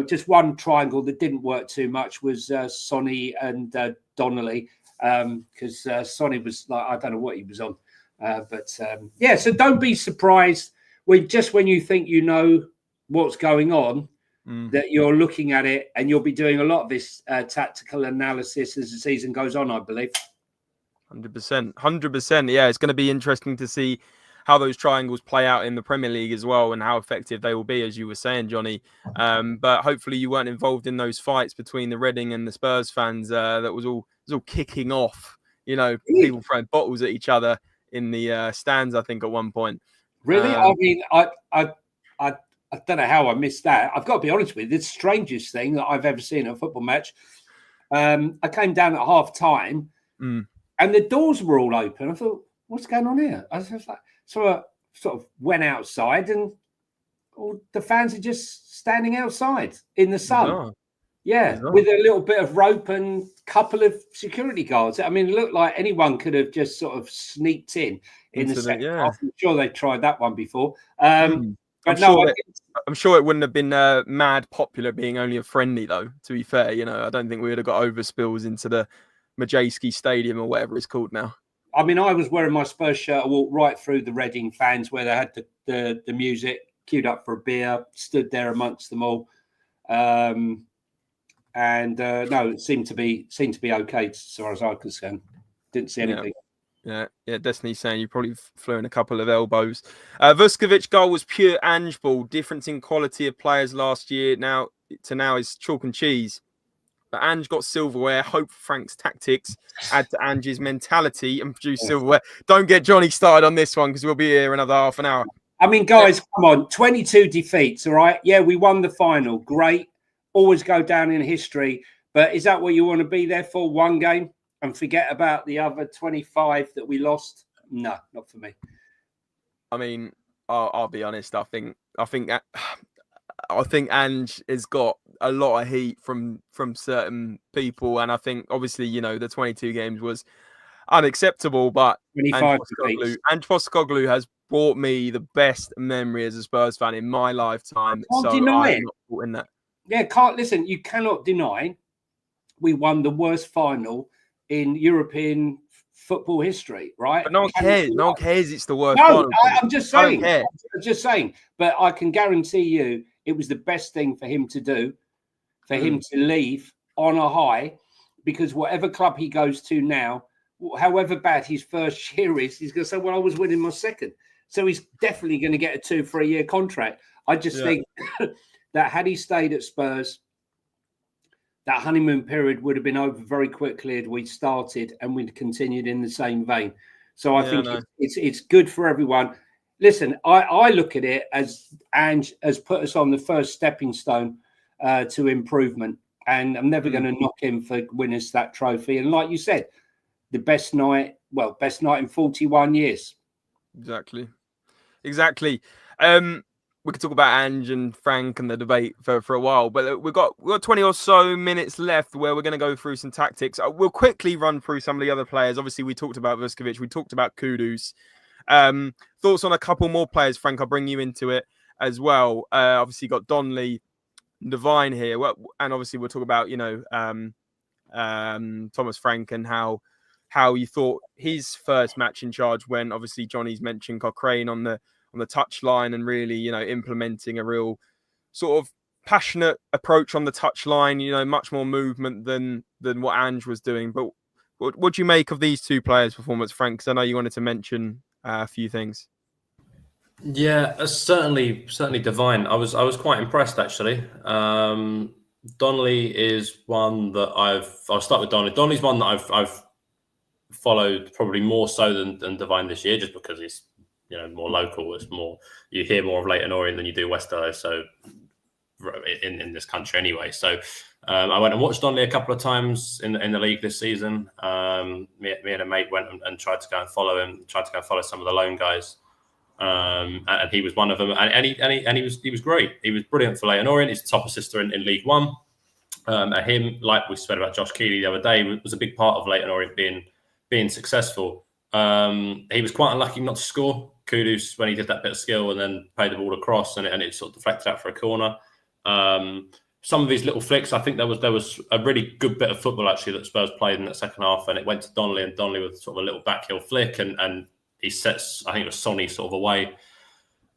Just one triangle that didn't work too much was Sonny and Donnelly, because Sonny was like, I don't know what he was on. So don't be surprised when you think you know what's going on, that you're looking at it, and you'll be doing a lot of this tactical analysis as the season goes on, I believe. 100%. Yeah, it's going to be interesting to see how those triangles play out in the Premier League as well, and how effective they will be, as you were saying, Johnny. But hopefully you weren't involved in those fights between the Reading and the Spurs fans. That was all kicking off. People throwing bottles at each other in the stands, I think, at one point. Really? I mean, I don't know how I missed that. I've got to be honest with you, the strangest thing that I've ever seen at a football match. I came down at half time and the doors were all open. I thought, what's going on here? I was just like, so I sort of went outside and all the fans are just standing outside in the sun. Bizarre. Yeah, Bizarre. with a little bit of rope and couple of security guards. I mean, it looked like anyone could have just sort of sneaked in the second half. I'm sure they've tried that one before. I'm sure it wouldn't have been mad popular being only a friendly, though, to be fair. I don't think we would have got overspills into the Majewski Stadium or whatever it's called now. I mean, I was wearing my Spurs shirt. I walked right through the Reading fans where they had the music, queued up for a beer, stood there amongst them all. No, it seemed to be okay as far as I was concerned. Didn't see anything. Yeah, Destiny's saying you probably flew in a couple of elbows. Vuskovic goal was pure Ange ball. Difference in quality of players last year now is chalk and cheese. But Ange got silverware. Hope Frank's tactics add to Ange's mentality and produce silverware. Don't get Johnny started on this one because we'll be here another half an hour. I mean, guys, come on. 22 defeats, all right? Yeah, we won the final. Great. Always go down in history. But is that what you want to be there for? One game and forget about the other 25 that we lost? No, not for me. I mean, I'll be honest. I think Ange has got a lot of heat from certain people, and I think obviously the 22 games was unacceptable. But Ange Postecoglou has brought me the best memory as a Spurs fan in my lifetime. Can't deny it. I'm not caught in that. Yeah, you cannot deny we won the worst final in European football history, right? But no one cares. No one cares it's the worst final. I'm just saying. I'm just saying. But I can guarantee you it was the best thing for him to do, for him to leave on a high, because whatever club he goes to now, however bad his first year is, he's going to say, well, I was winning my second. So he's definitely going to get a 2-3 year contract. I just think that had he stayed at Spurs, that honeymoon period would have been over very quickly had we started and we'd continued in the same vein. So I think it's good for everyone. Listen, I look at it as Ange has put us on the first stepping stone to improvement. And I'm never going to knock him for winning us that trophy. And like you said, the best night in 41 years. Exactly. We could talk about Ange and Frank and the debate for a while, but we've got 20 or so minutes left where we're going to go through some tactics. We'll quickly run through some of the other players. Obviously, we talked about Vuskovic. We talked about Kudus. Thoughts on a couple more players, Frank? I'll bring you into it as well. Obviously, got Donnelly, Devine here. Well, and obviously, we'll talk about, Thomas Frank and how you thought his first match in charge when obviously Johnny's mentioned Cochrane on the touchline and really, implementing a real sort of passionate approach on the touchline, much more movement than what Ange was doing. But what do you make of these two players' performance, Frank? Because I know you wanted to mention a few things. Yeah, certainly Devine. I was quite impressed actually. Donnelly is one that I'll start with Donnelly. Donnelly's one that I've followed probably more so than Devine this year, just because he's more local. It's more, you hear more of Leyton Orient than you do Westerlo, so in this country anyway. So I went and watched Donnelly a couple of times in the league this season. Me and a mate went and tried to go and follow him, tried to go and follow some of the loan guys, and he was one of them. And he was great. He was brilliant for Leyton Orient. He's the top assister in League One. And him, like we said about Josh Keeley the other day, was a big part of Leyton Orient being successful. He was quite unlucky not to score Kudus when he did that bit of skill and then played the ball across and it sort of deflected out for a corner. Some of his little flicks, I think there was a really good bit of football actually that Spurs played in that second half, and it went to Donnelly, and Donnelly with sort of a little backheel flick, and he sets, I think it was Sonny sort of away.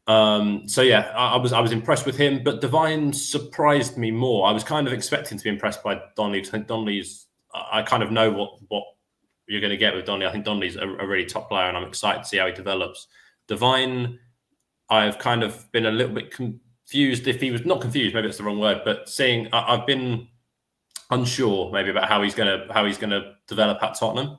So yeah, I was impressed with him, but Devine surprised me more. I was kind of expecting to be impressed by Donnelly. I think Donnelly's, I kind of know what you're going to get with Donnelly. I think Donnelly's a really top player, and I'm excited to see how he develops. Devine, I've kind of been a little bit confused. If he was not confused, maybe that's the wrong word, but I've been unsure maybe about how he's going to develop at Tottenham.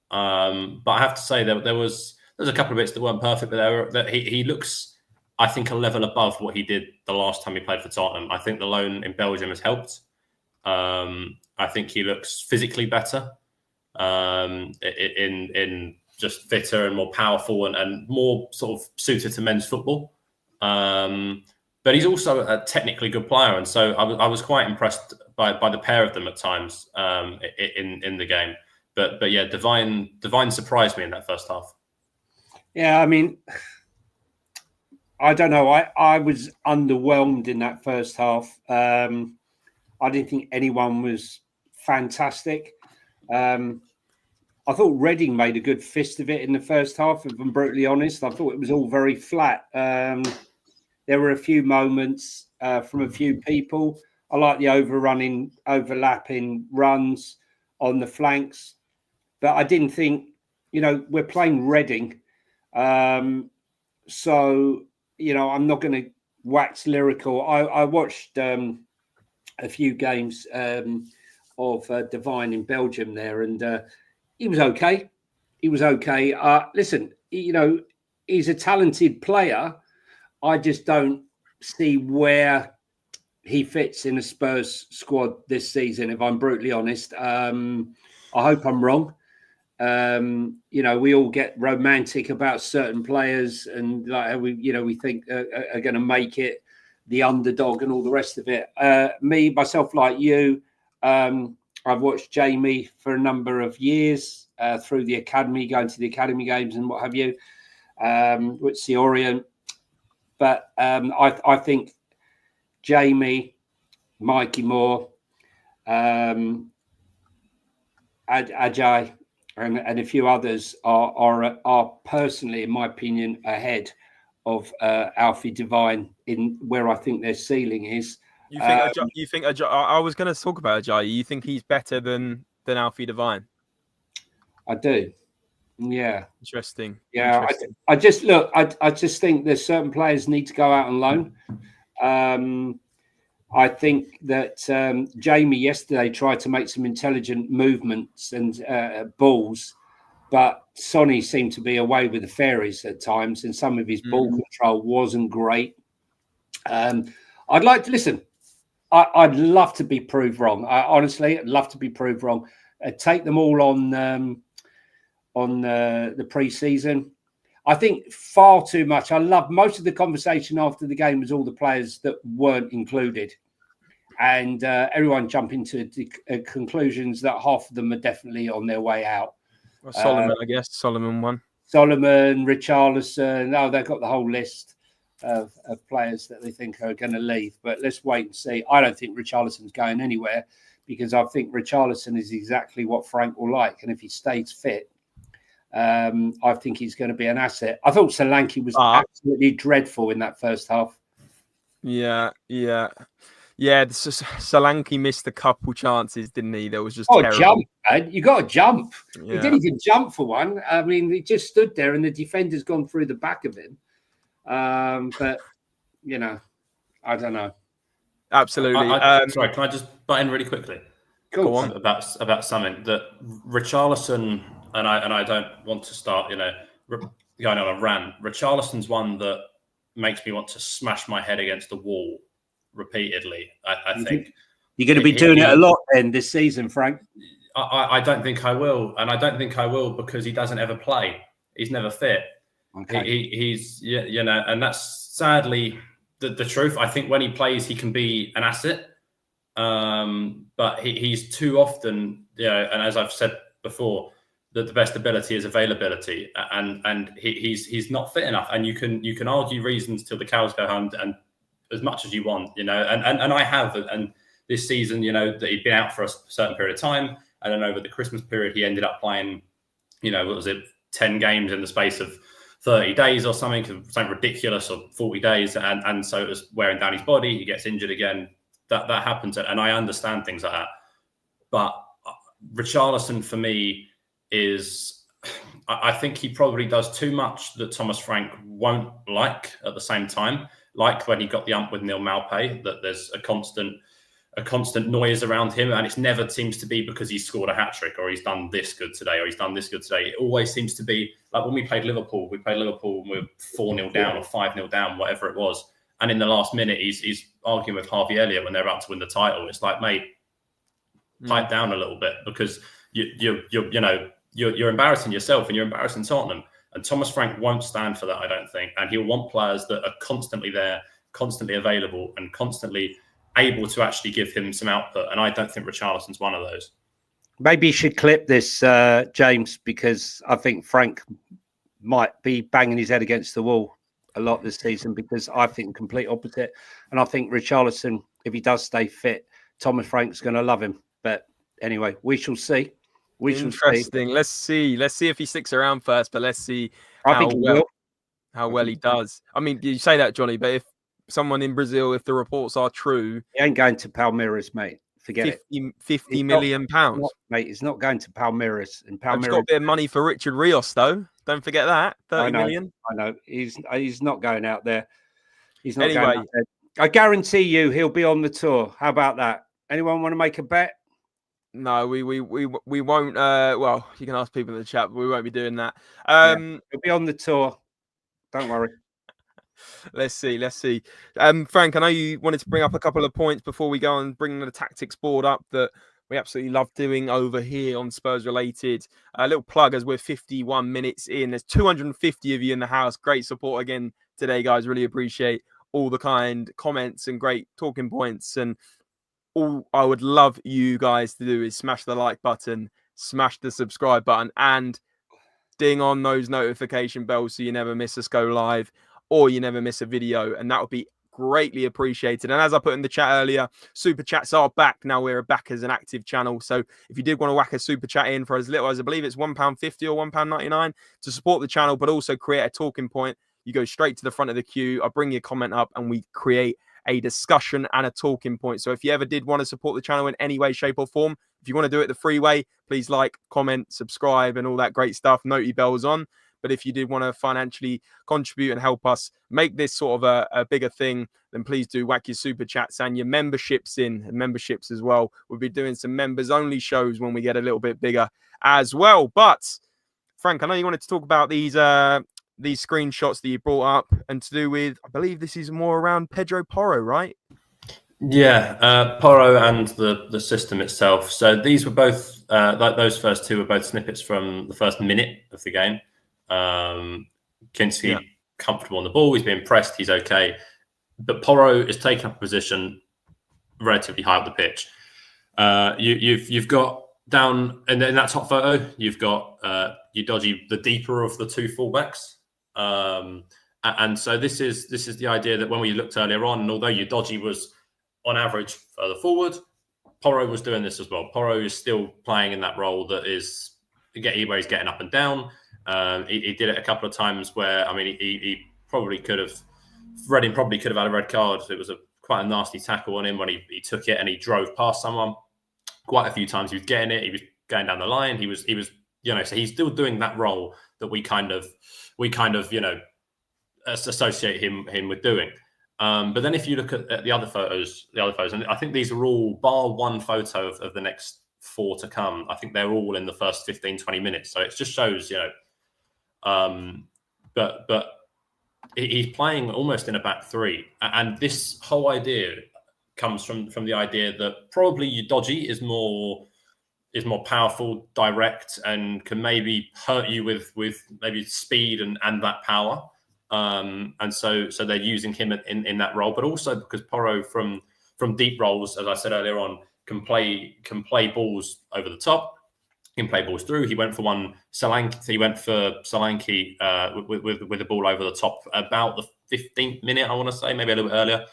But I have to say that there's a couple of bits that weren't perfect, but that he looks, I think, a level above what he did the last time he played for Tottenham. I think the loan in Belgium has helped. I think he looks physically better, in just fitter and more powerful and more sort of suited to men's football. But he's also a technically good player, and so I was quite impressed by the pair of them at times in the game. But yeah, Devine surprised me in that first half. Yeah, I mean, I don't know. I was underwhelmed in that first half. I didn't think anyone was fantastic. I thought Reading made a good fist of it in the first half, if I'm brutally honest. I thought it was all very flat. There were a few moments from a few people. I like the overlapping runs on the flanks. But I didn't think, we're playing Reading. So, I'm not going to wax lyrical. I watched a few games of Devine in Belgium there, and he was okay. Listen, he's a talented player. I just don't see where he fits in a Spurs squad this season, if I'm brutally honest. I hope I'm wrong. We all get romantic about certain players, and like we think are going to make it, the underdog and all the rest of it. Myself, like you, I've watched Jamie for a number of years through the academy, going to the academy games and what have you, with the Orient. But I think Jamie, Mikey Moore, Ajay, and a few others are personally, in my opinion, ahead of Alfie Devine in where I think their ceiling is. You think Ajay, I was going to talk about Ajay. You think he's better than Alfie Devine? I do. Yeah. Interesting. Yeah. Interesting. I just think there's certain players need to go out on loan. I think that Jamie yesterday tried to make some intelligent movements and balls, but Sonny seemed to be away with the fairies at times, and some of his ball control wasn't great. I'd like to listen. I'd love to be proved wrong. Honestly, I'd love to be proved wrong. Take them all on the pre-season. I think far too much. I love most of the conversation after the game was all the players that weren't included, and everyone jumping to conclusions that half of them are definitely on their way out. Well, Solomon, I guess. Solomon won. Solomon, Richarlison. Oh, they've got the whole list of players that they think are going to leave. But let's wait and see. I don't think Richarlison's going anywhere, because I think Richarlison is exactly what Frank will like. And if he stays fit, I think he's going to be an asset. I thought Solanke was absolutely dreadful in that first half. Yeah. Solanke missed a couple chances, didn't he? That was just terrible. Jump, man. You got to jump. Yeah. He didn't even jump for one. I mean, he just stood there, and the defender's gone through the back of him. But I don't know. Absolutely. Sorry, can I just butt in really quickly? Cool. About something that Richarlison, and I don't want to start, going on a rant. Richarlison's one that makes me want to smash my head against the wall repeatedly. I think you're going to be doing it a lot then this season, Frank. I don't think I will, and I don't think I will because he doesn't ever play. He's never fit. Okay. He's and that's sadly the truth. I think when he plays, he can be an asset, but he's too often, and as I've said before, that the best ability is availability, and he's not fit enough. And you can argue reasons till the cows go home, and as much as you want, and I have, and this season, that he'd been out for a certain period of time, and then over the Christmas period, he ended up playing, what was it, 10 games in the space of 30 days or something ridiculous, or 40 days, and so it was wearing down his body. He gets injured again. That happens, and I understand things like that. But Richarlison, for me, I think he probably does too much that Thomas Frank won't like at the same time. Like when he got the ump with Neil Maupay, that there's a constant noise around him, and it never seems to be because he's scored a hat-trick or he's done this good today or he's done this good today. It always seems to be like when we played Liverpool and we were 4-0 down or 5-0 down, whatever it was. And in the last minute, he's arguing with Harvey Elliott when they're about to win the title. It's like, mate, pipe down a little bit, because you're embarrassing yourself and you're embarrassing Tottenham. And Thomas Frank won't stand for that, I don't think. And he'll want players that are constantly there, constantly available, and constantly able to actually give him some output. And I don't think Richarlison's one of those. Maybe you should clip this, James, because I think Frank might be banging his head against the wall a lot this season, because I think the complete opposite. And I think Richarlison, if he does stay fit, Thomas Frank's going to love him. But anyway, we shall see. Interesting. Let's see if he sticks around first, but let's see how well he does. I mean, you say that, Johnny, but if someone in Brazil, if the reports are true, he ain't going to Palmeiras, mate. Forget it. 50 million pounds, mate. He's not going to Palmeiras. And Palmeiras got a bit of money for Richard Rios, though. Don't forget that 30 million. I know. He's not going out there. He's not going out there. I guarantee you, he'll be on the tour. How about that? Anyone want to make a bet? No, we won't. Well, you can ask people in the chat, but we won't be doing that. He'll be on the tour. Don't worry. Let's see. Frank, I know you wanted to bring up a couple of points before we go and bring the tactics board up that we absolutely love doing over here on Spurs Related. A little plug as we're 51 minutes in. There's 250 of you in the house. Great support again today, guys. Really appreciate all the kind comments and great talking points. And all I would love you guys to do is smash the like button, smash the subscribe button, and ding on those notification bells so you never miss us go live or you never miss a video. And that would be greatly appreciated. And as I put in the chat earlier, super chats are back. Now we're back as an active channel. So if you did want to whack a super chat in for as little as, I believe it's £1.50 or £1.99 to support the channel, but also create a talking point, you go straight to the front of the queue. I'll bring your comment up and we create a discussion and a talking point. So if you ever did want to support the channel in any way, shape or form, if you want to do it the free way, please like, comment, subscribe and all that great stuff. Note your bells on. But if you did want to financially contribute and help us make this sort of a bigger thing, then please do whack your super chats and your memberships memberships as well. We'll be doing some members only shows when we get a little bit bigger as well. But Frank, I know you wanted to talk about these screenshots that you brought up and to do with, I believe this is more around Pedro Porro, right? Yeah, Porro and the system itself. So these were both, like those first two were both snippets from the first minute of the game. Kinski comfortable on the ball, he's being pressed, he's okay. But Porro is taking up a position relatively high up the pitch. You've got down in that top photo, you've got Udogie, the deeper of the two fullbacks. And so this is the idea that when we looked earlier on, and although Udogie was on average further forward, Porro was doing this as well. Porro is still playing in that role that is where he's getting up and down. He did it a couple of times where, I mean, he probably could have, Reading probably could have had a red card. It was quite a nasty tackle on him when he took it and he drove past someone. Quite a few times he was getting it. He was going down the line. He was, so he's still doing that role that we kind of, associate him with doing. But then if you look at the other photos, and I think these are all, bar one photo of the next 4 to come, I think they're all in the first 15, 20 minutes. So it just shows, but he's playing almost in a back three. And this whole idea comes from the idea that probably Udogie is more powerful, direct, and can maybe hurt you with maybe speed and that power. And so they're using him in that role, but also because Porro from deep roles, as I said earlier on, can play balls over the top. He can play balls through. He went for Solanke. He went for Solanke with the ball over the top about the 15th minute, I want to say, maybe a little bit earlier.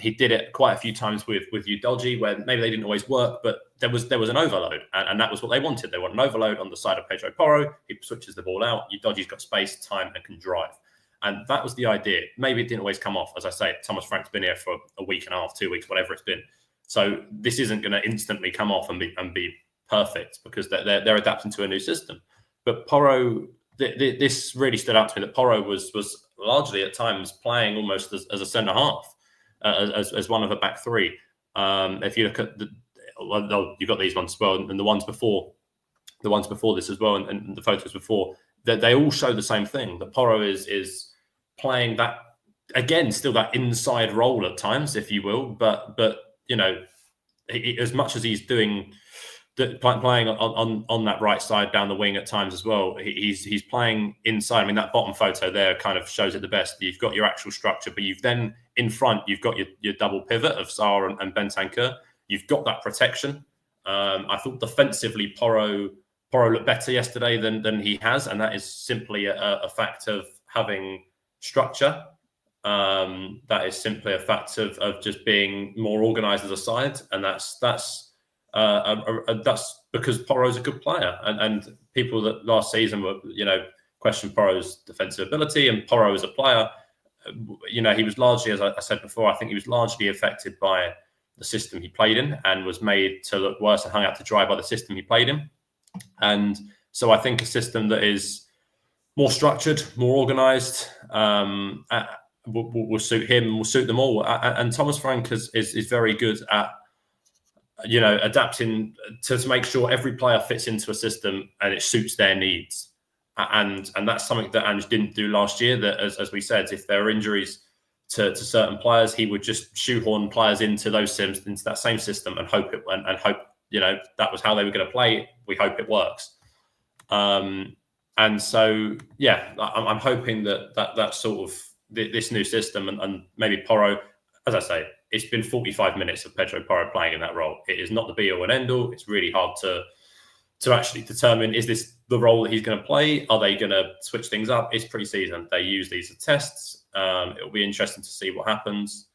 He did it quite a few times with Udogie, where maybe they didn't always work, but there was an overload, and that was what they wanted. They want an overload on the side of Pedro Porro. He switches the ball out. Udogie's got space, time, and can drive. And that was the idea. Maybe it didn't always come off. As I say, Thomas Frank's been here for a week and a half, 2 weeks, whatever it's been. So this isn't going to instantly come off and be perfect, because they're adapting to a new system. But Porro, this really stood out to me, that Porro was largely at times playing almost as a centre half, as one of a back three. If you look at you've got these ones as well, and the ones before this as well, and the photos before, that they all show the same thing. That Porro is playing that, again, still that inside role at times, if you will, but you know, as much as he's doing playing on that right side down the wing at times as well, he's playing inside. I mean, that bottom photo there kind of shows it the best. You've got your actual structure, but you've then in front, you've got your double pivot of Sarr and Bentancur. You've got that protection. I thought defensively, Porro looked better yesterday than he has, and that is simply a fact of having structure. That is simply a fact of just being more organised as a side, and that's because Porro's a good player, and people that last season were, you know, questioned Porro's defensive ability, and Porro as a player, you know, he was largely, as I said before, I think he was largely affected by the system he played in, and was made to look worse and hung out to dry by the system he played in. And so I think a system that is more structured, more organised, will suit him, will suit them all. And Thomas Frank is very good at, you know, adapting to make sure every player fits into a system and it suits their needs. And that's something that Ange didn't do last year. That, as we said, if there are injuries to certain players, he would just shoehorn players into that same system and hope, you know, that was how they were going to play. We hope it works. And so, yeah, I'm hoping that sort of this new system and maybe Porro, as I say, it's been 45 minutes of Pedro Porro playing in that role. It is not the be all and end all. It's really hard to actually determine, is this the role that he's going to play? Are they going to switch things up? It's pre-season. They use these as tests. It'll be interesting to see what happens.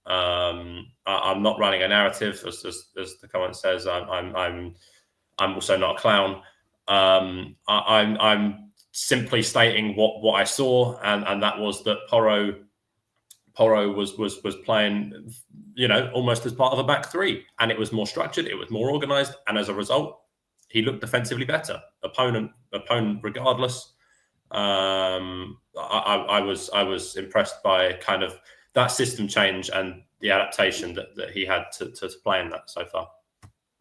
I'm not running a narrative, as the comment says. I'm also not a clown. I'm simply stating what I saw, and that was that Porro was playing, you know, almost as part of a back three, and it was more structured, it was more organised, and as a result, he looked defensively better. Opponent regardless. I was impressed by kind of that system change and the adaptation that he had to play in that so far.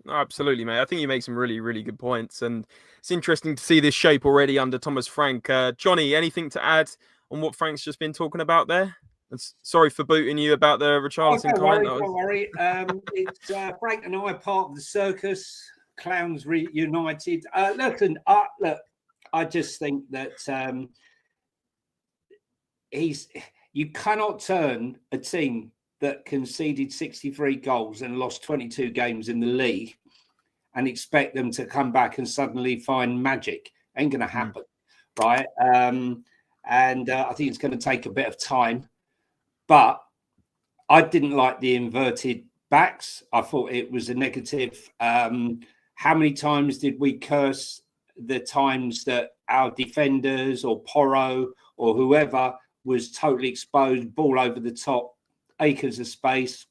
Absolutely, mate. I think you make some really, really good points, and it's interesting to see this shape already under Thomas Frank. Johnny, anything to add on what Frank's just been talking about there? And sorry for booting you about the Richarlison comment. Don't worry. It's Frank and I are part of the circus. Clowns reunited. Look, I just think that you cannot turn a team that conceded 63 goals and lost 22 games in the league and expect them to come back and suddenly find magic. Ain't going to happen, right? And I think it's going to take a bit of time. But I didn't like the inverted backs. I thought it was a negative. How many times did we curse the times that our defenders or Porro or whoever was totally exposed, ball over the top, acres of space?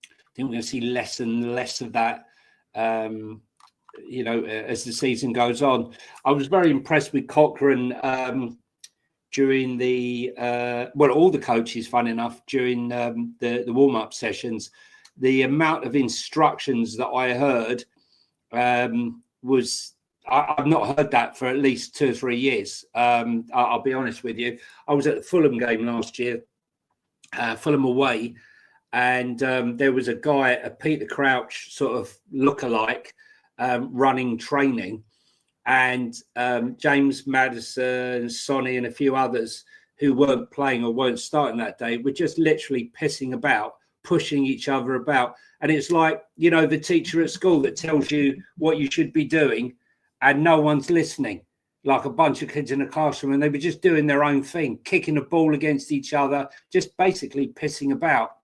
I think we're going to see less and less of that, you know, as the season goes on. I was very impressed with Cochrane during the all the coaches, fun enough, during the warm-up sessions. The amount of instructions that I heard was, I've not heard that for at least 2 or 3 years. I'll be honest with you. I was at the Fulham game last year, Fulham away, and there was a guy, a Peter Crouch sort of lookalike, running training, and James Maddison, Sonny, and a few others who weren't playing or weren't starting that day were just literally pissing about, pushing each other about. And it's like, you know, the teacher at school that tells you what you should be doing and no one's listening, like a bunch of kids in a classroom, and they were just doing their own thing, kicking the ball against each other, just basically pissing about.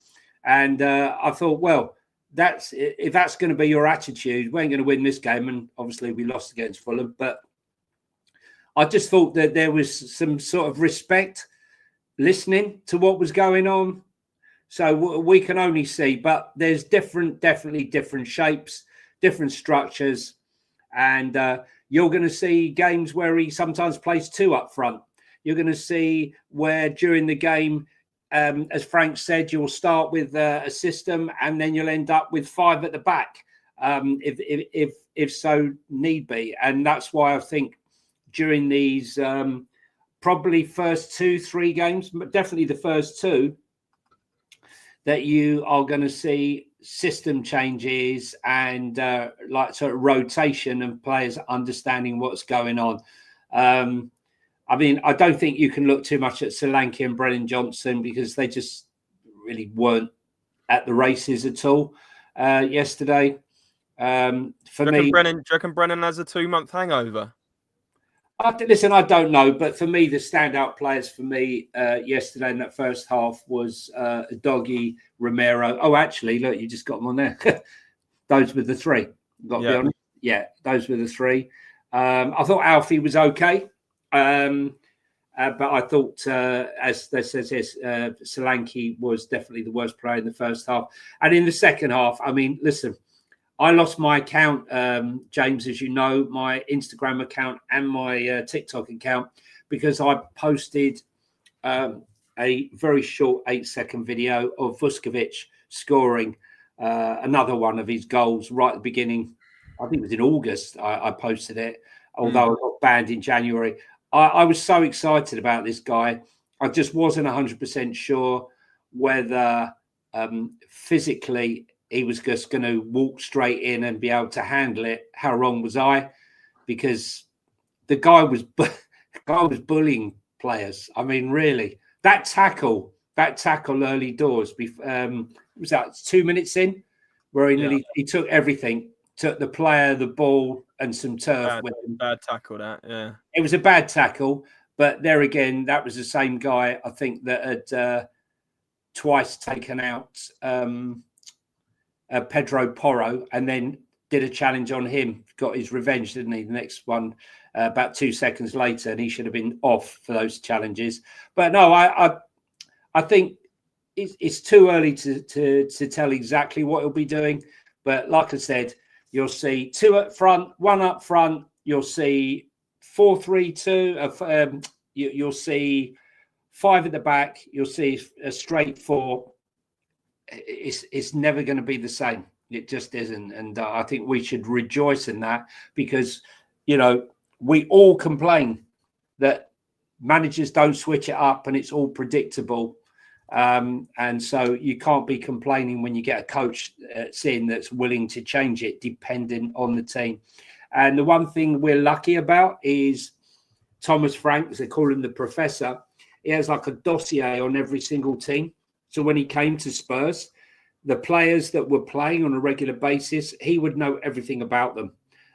And I thought, well, if that's going to be your attitude, we ain't going to win this game. And obviously we lost against Fulham, but I just thought that there was some sort of respect, listening to what was going on. So we can only see, but there's definitely different shapes, different structures. And you're going to see games where he sometimes plays 2 up front. You're going to see where during the game, as Frank said, you'll start with a system and then you'll end up with 5 at the back, if so need be. And that's why I think during these probably first 2-3 games, but definitely the first 2, that you are going to see system changes and like sort of rotation and players understanding what's going on. I mean, I don't think you can look too much at Solanke and Brennan Johnson because they just really weren't at the races at all yesterday. For me, do you reckon Brennan has a 2-month hangover? Listen, I don't know, but for me, the standout players for me yesterday in that first half was Doggy, Romero. Oh, actually, look, you just got them on there. Those were the 3. Got to be honest. Yeah, those were the 3. I thought Alfie was okay, but I thought, as they says here, Solanke was definitely the worst player in the first half. And in the second half, I mean, listen, I lost my account, James, as you know, my Instagram account and my TikTok account, because I posted a very short 8-second video of Vuskovic scoring another one of his goals right at the beginning. I think it was in August I posted it, although I got banned in January. I was so excited about this guy. I just wasn't 100% sure whether physically he was just going to walk straight in and be able to handle it. How wrong was I? Because the guy was bullying players. I mean, really, that tackle early doors. Was that 2 minutes in, where he took everything, took the player, the ball, and some turf with him. Bad tackle, that. Yeah, it was a bad tackle. But there again, that was the same guy I think that had twice taken out Pedro Porro, and then did a challenge on him, got his revenge, didn't he? The next one about 2 seconds later, and he should have been off for those challenges. But no, I think it's too early to tell exactly what he'll be doing. But like I said, you'll see 2 up front, 1 up front. You'll see 4-3-2. You'll see 5 at the back. You'll see a straight 4. It's never going to be the same. It just isn't. And I think we should rejoice in that, because, you know, we all complain that managers don't switch it up and it's all predictable. And so you can't be complaining when you get a coach that's willing to change it depending on the team. And the one thing we're lucky about is Thomas Frank, as they call him, the professor. He has like a dossier on every single team. So when he came to Spurs, the players that were playing on a regular basis, he would know everything about them,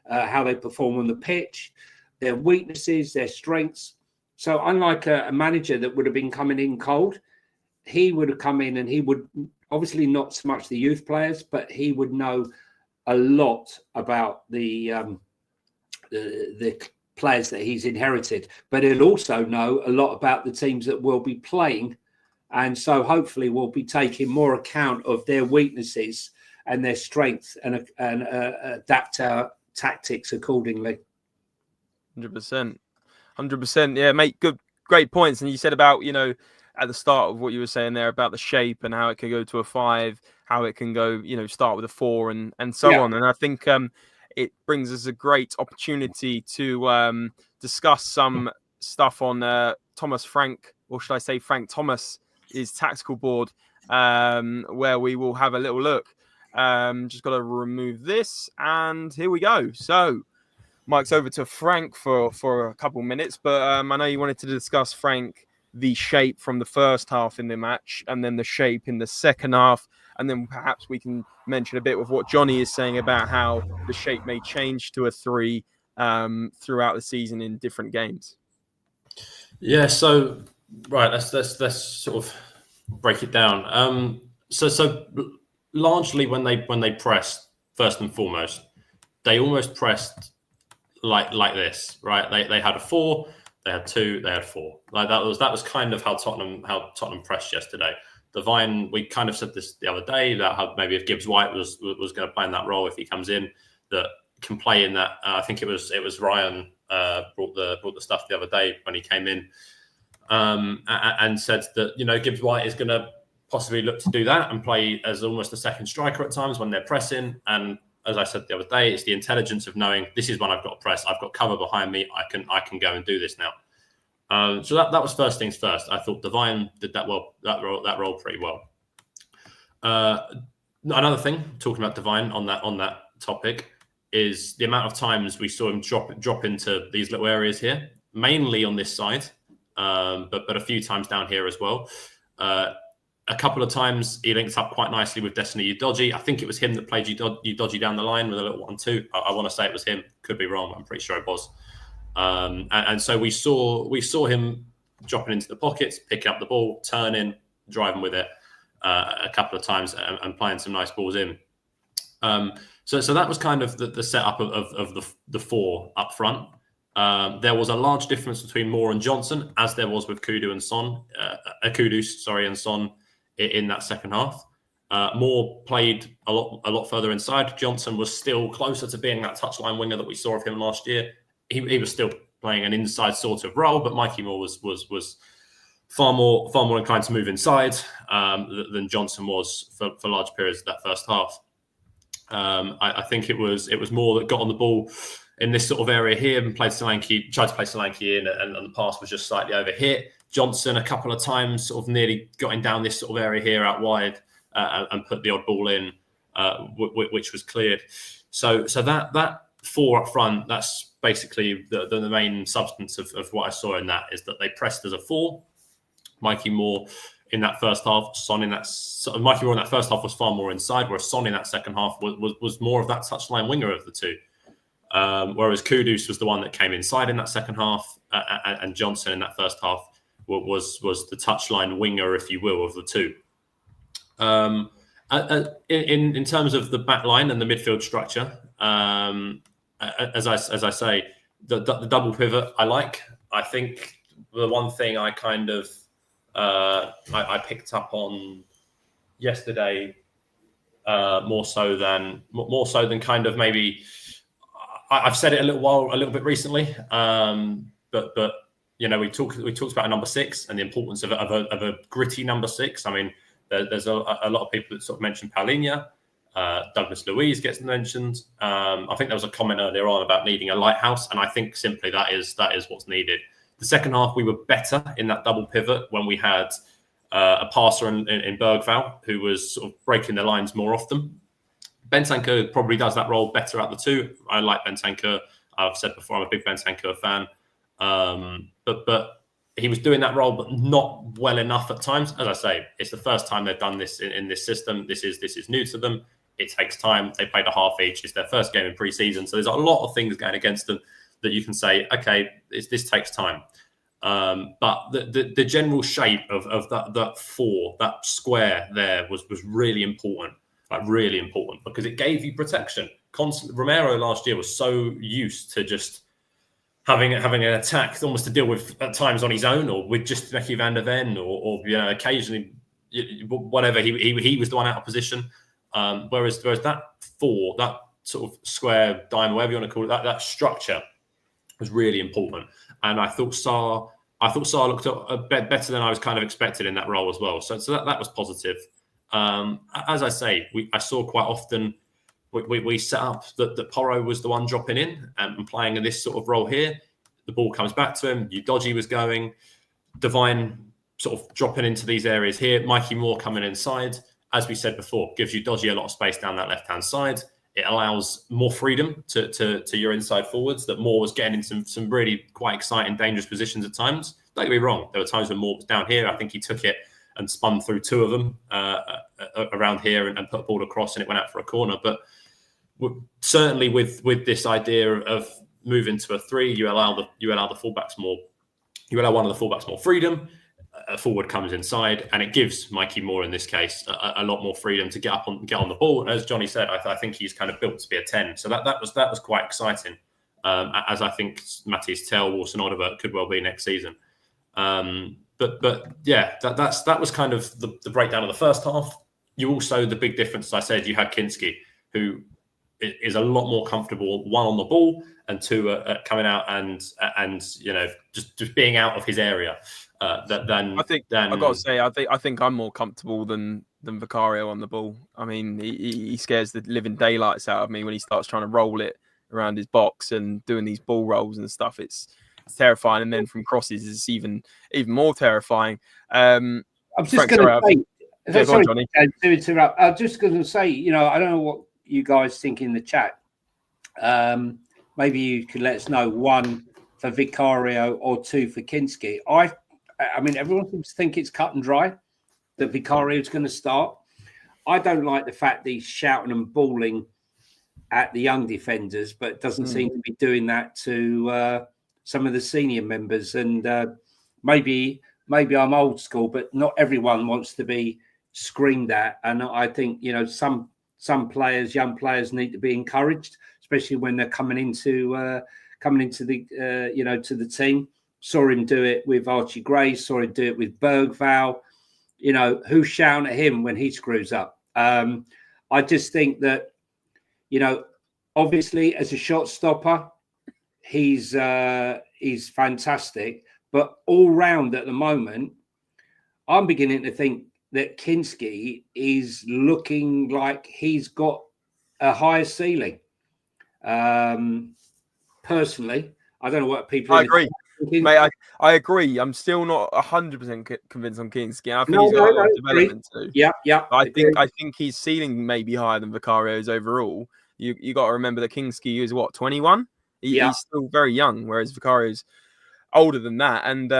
how they perform on the pitch, their weaknesses, their strengths. So unlike a manager that would have been coming in cold, he would have come in and he would, obviously not so much the youth players, but he would know a lot about the players that he's inherited. But he'll also know a lot about the teams that will be playing. And so hopefully we'll be taking more account of their weaknesses and their strengths and adapt our tactics accordingly. 100%. Yeah, mate, great points. And you said about, you know, at the start of what you were saying there about the shape and how it could go to a 5, how it can go, you know, start with a 4 and so on. And I think it brings us a great opportunity to discuss some stuff on Thomas Frank, or should I say Frank Thomas, his tactical board, where we will have a little look. Just got to remove this, and here we go. So Mike's over to Frank for a couple minutes, but I know you wanted to discuss Frank the shape from the first half in the match and then the shape in the second half. And then perhaps we can mention a bit with what Johnny is saying about how the shape may change to a 3 throughout the season in different games. Yeah, so right, let's sort of break it down. So largely when they pressed, first and foremost, they almost pressed like this, right? They had a 4, they had 2, they had 4. Like that was kind of how Tottenham pressed yesterday. Devine, we kind of said this the other day that how maybe if Gibbs-White was going to play in that role, if he comes in, that can play in that. I think it was Ryan brought the stuff the other day when he came in, and said that Gibbs-White is going to possibly look to do that and play as almost a second striker at times when they're pressing. And as I said the other day, it's the intelligence of knowing this is when I've got to press. I've got cover behind me. I can go and do this now. So that was first things first. I thought Devine did that well, that role pretty well. Another thing, talking about Devine on that topic, is the amount of times we saw him drop into these little areas here, mainly on this side, but a few times down here as well. A couple of times he links up quite nicely with Destiny Udogie. I think it was him that played Udogie down the line with a little 1-2. I want to say it was him. Could be wrong. I'm pretty sure it was. And so we saw him dropping into the pockets, picking up the ball, turning, driving with it a couple of times, and playing some nice balls in. So that was kind of the setup of the 4 up front. There was a large difference between Moore and Johnson, as there was with Kudus and Son in that second half. Moore played a lot further inside. Johnson was still closer to being that touchline winger that we saw of him last year. He was still playing an inside sort of role, but Mikey Moore was far more inclined to move inside than Johnson was for large periods of that first half. I think it was Moore that got on the ball in this sort of area here and tried to play Solanke in, and the pass was just slightly overhit. Johnson a couple of times sort of nearly got down this sort of area here out wide and put the odd ball in, which was cleared. So that 4 up front, that's basically the main substance of what I saw in that, is that they pressed as a 4. Mikey Moore in that first half, Mikey Moore in that first half was far more inside, whereas Son in that second half was more of that touchline winger of the two. Whereas Kudus was the one that came inside in that second half, and Johnson in that first half was the touchline winger, if you will, of the two. In terms of the back line and the midfield structure, as I say, the double pivot I like. I think the one thing I kind of I picked up on yesterday more so than kind of maybe I've said it a little bit recently, but we talked about a number 6 and the importance of a gritty number 6. I mean, there's a lot of people that sort of mentioned Paulinho. Douglas Luiz gets mentioned. I think there was a comment earlier on about needing a lighthouse, and I think simply that is what's needed. The second half, we were better in that double pivot when we had a passer in Bergvall who was sort of breaking the lines more often. Bentancur probably does that role better out the two. I like Bentancur. I've said before, I'm a big Bentancur fan. But he was doing that role, but not well enough at times. As I say, it's the first time they've done this in this system. This is new to them. It takes time. They played a half each. It's their first game in pre-season. So there's a lot of things going against them that you can say, okay, this takes time. But the general shape of that 4, that square there was really important. Like really important, because it gave you protection. Romero last year was so used to just having an attack almost to deal with at times on his own, or with just Mickey van der Ven, or occasionally whatever. He was the one out of position. Whereas that 4, that sort of square diamond, whatever you want to call it, that structure was really important. And I thought Sarr looked a bit better than I was kind of expected in that role as well. So that was positive. As I say, I saw quite often we set up that Porro was the one dropping in and playing in this sort of role here. The ball comes back to him. Udogie was going. Devine sort of dropping into these areas here. Mikey Moore coming inside. As we said before, gives Udogie a lot of space down that left-hand side. It allows more freedom to your inside forwards. That Moore was getting in some really quite exciting, dangerous positions at times. don't get me wrong, there were times when Moore was down here. I think he took it and spun through two of them around here and put a ball across, and it went out for a corner. But certainly with this idea of moving to a 3, you allow the fullbacks more. You allow one of the fullbacks more freedom. A forward comes inside, and it gives Mikey Moore in this case a lot more freedom to get on the ball. And as Johnny said, I think he's kind of built to be a 10. So that was quite exciting. As I think Matisse Tell, Wilson Odova could well be next season. But yeah, that was kind of the breakdown of the first half. You also, the big difference, as I said, you had Kinski, who is a lot more comfortable, one, on the ball, and two, coming out and just being out of his area. I've got to say, I think I'm more comfortable than Vicario on the ball. I mean, he scares the living daylights out of me when he starts trying to roll it around his box and doing these ball rolls and stuff. It's terrifying, and then from crosses it's even more terrifying. I'm just going to say, sorry, to interrupt. I was just going to say, I don't know what you guys think in the chat. Maybe you could let us know, 1 for Vicario or 2 for Kinski. I mean, everyone seems to think it's cut and dry that Vicario is going to start. I don't like the fact that he's shouting and bawling at the young defenders, but doesn't seem to be doing that to some of the senior members. And maybe I'm old school, but not everyone wants to be screamed at. And I think some players, young players, need to be encouraged, especially when they're coming into the to the team. Saw him do it with Archie Gray. Saw him do it with Bergvall. Who's shouting at him when he screws up? I just think that, obviously as a shot stopper, he's fantastic. But all round at the moment, I'm beginning to think that Kinski is looking like he's got a higher ceiling. Personally, I don't know what people. I agree. Mate, I agree. I'm still not 100% convinced on Kinski. I think he's got a lot of development too. Yeah. I think his ceiling may be higher than Vicario's overall. You got to remember that Kinski is 21. He's still very young, whereas Vicario's older than that. And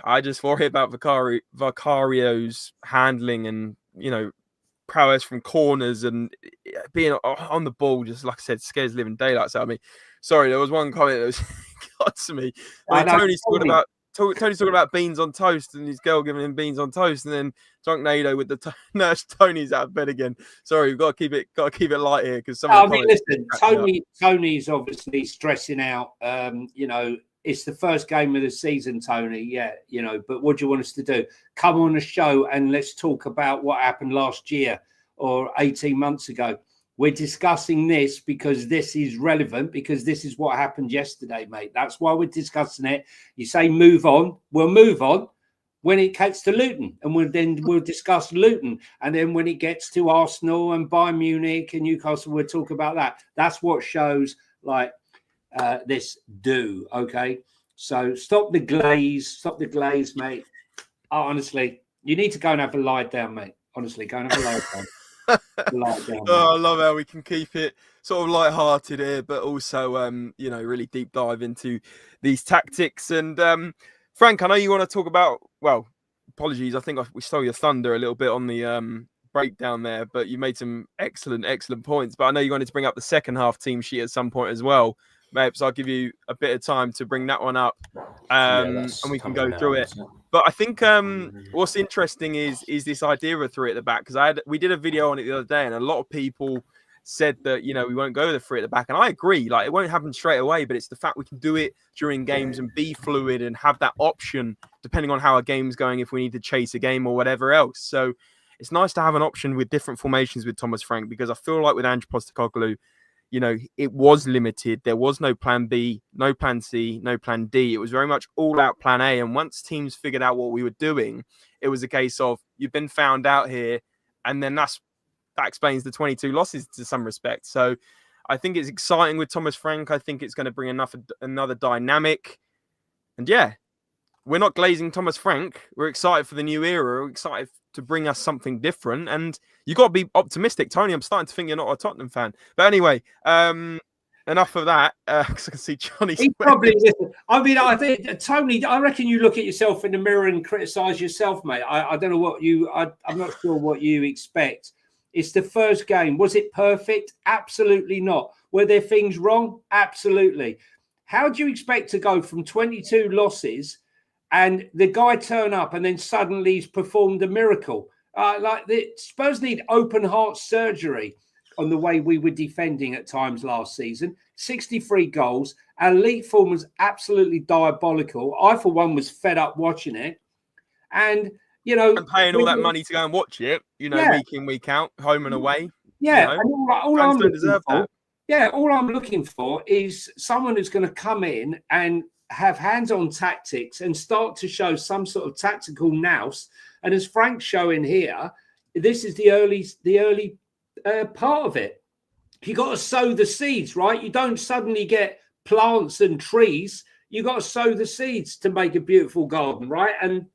I just worry about Vicario's handling and prowess from corners and being on the ball. Just like I said, scares living daylights out of me. Sorry, there was one comment that was got to me. Tony's talking about beans on toast and his girl giving him beans on toast, and then Drunk Nado with the nurse Tony's out of bed again. Sorry, we've got to keep it light here because listen, Tony's obviously stressing out. It's the first game of the season, Tony. But what do you want us to do? Come on a show and let's talk about what happened last year or 18 months ago. We're discussing this because this is relevant, because this is what happened yesterday, mate. That's why we're discussing it. You say move on. We'll move on when it gets to Luton, and we'll discuss Luton. And then when it gets to Arsenal and Bayern Munich and Newcastle, we'll talk about that. That's what shows like this do, okay? So stop the glaze, mate. Honestly, you need to go and have a lie down, mate. Honestly, go and have a lie down. I love how we can keep it sort of light-hearted here, but also really deep dive into these tactics. And Frank, I know you want to talk about, well, apologies, I think we stole your thunder a little bit on the breakdown there, but you made some excellent points. But I know you wanted to bring up the second half team sheet at some point as well, mate, so I'll give you a bit of time to bring that one up, and we can go through it. But I think what's interesting is this idea of a 3 at the back, because we did a video on it the other day, and a lot of people said that we won't go with the 3 at the back, and I agree. Like, it won't happen straight away, but it's the fact we can do it during games and be fluid and have that option depending on how a game's going, if we need to chase a game or whatever else. So it's nice to have an option with different formations with Thomas Frank, because I feel like with Ange Postecoglou, it was limited. There was no plan B, no plan C, no plan D. It was very much all out plan A. And once teams figured out what we were doing, it was a case of, you've been found out here. And then that explains the 22 losses to some respect. So I think it's exciting with Thomas Frank. I think it's going to bring another dynamic. And we're not glazing Thomas Frank. We're excited for the new era. We're excited to bring us something different. And you got to be optimistic, Tony. I'm starting to think you're not a Tottenham fan. But anyway, enough of that. Because I can see Johnny. He probably listen. I mean, I think Tony. I reckon you look at yourself in the mirror and criticise yourself, mate. I don't know what you. I'm not sure what you expect. It's the first game. Was it perfect? Absolutely not. Were there things wrong? Absolutely. How do you expect to go from 22 losses and the guy turn up and then suddenly he's performed a miracle? Like the Spurs need open heart surgery on the way we were defending at times last season. 63 goals. Our elite form was absolutely diabolical. I, for one, was fed up watching it. And, you know... And paying all that money to go and watch it, you know, week in, week out, home and away. Yeah. You know, and all fans don't deserve that. Yeah, all I'm looking for is someone who's going to come in and have hands-on tactics and start to show some sort of tactical nous. And as Frank's showing here, this is the early part of it. You got to sow the seeds, right? You don't suddenly get plants and trees. You got to sow the seeds to make a beautiful garden, right? And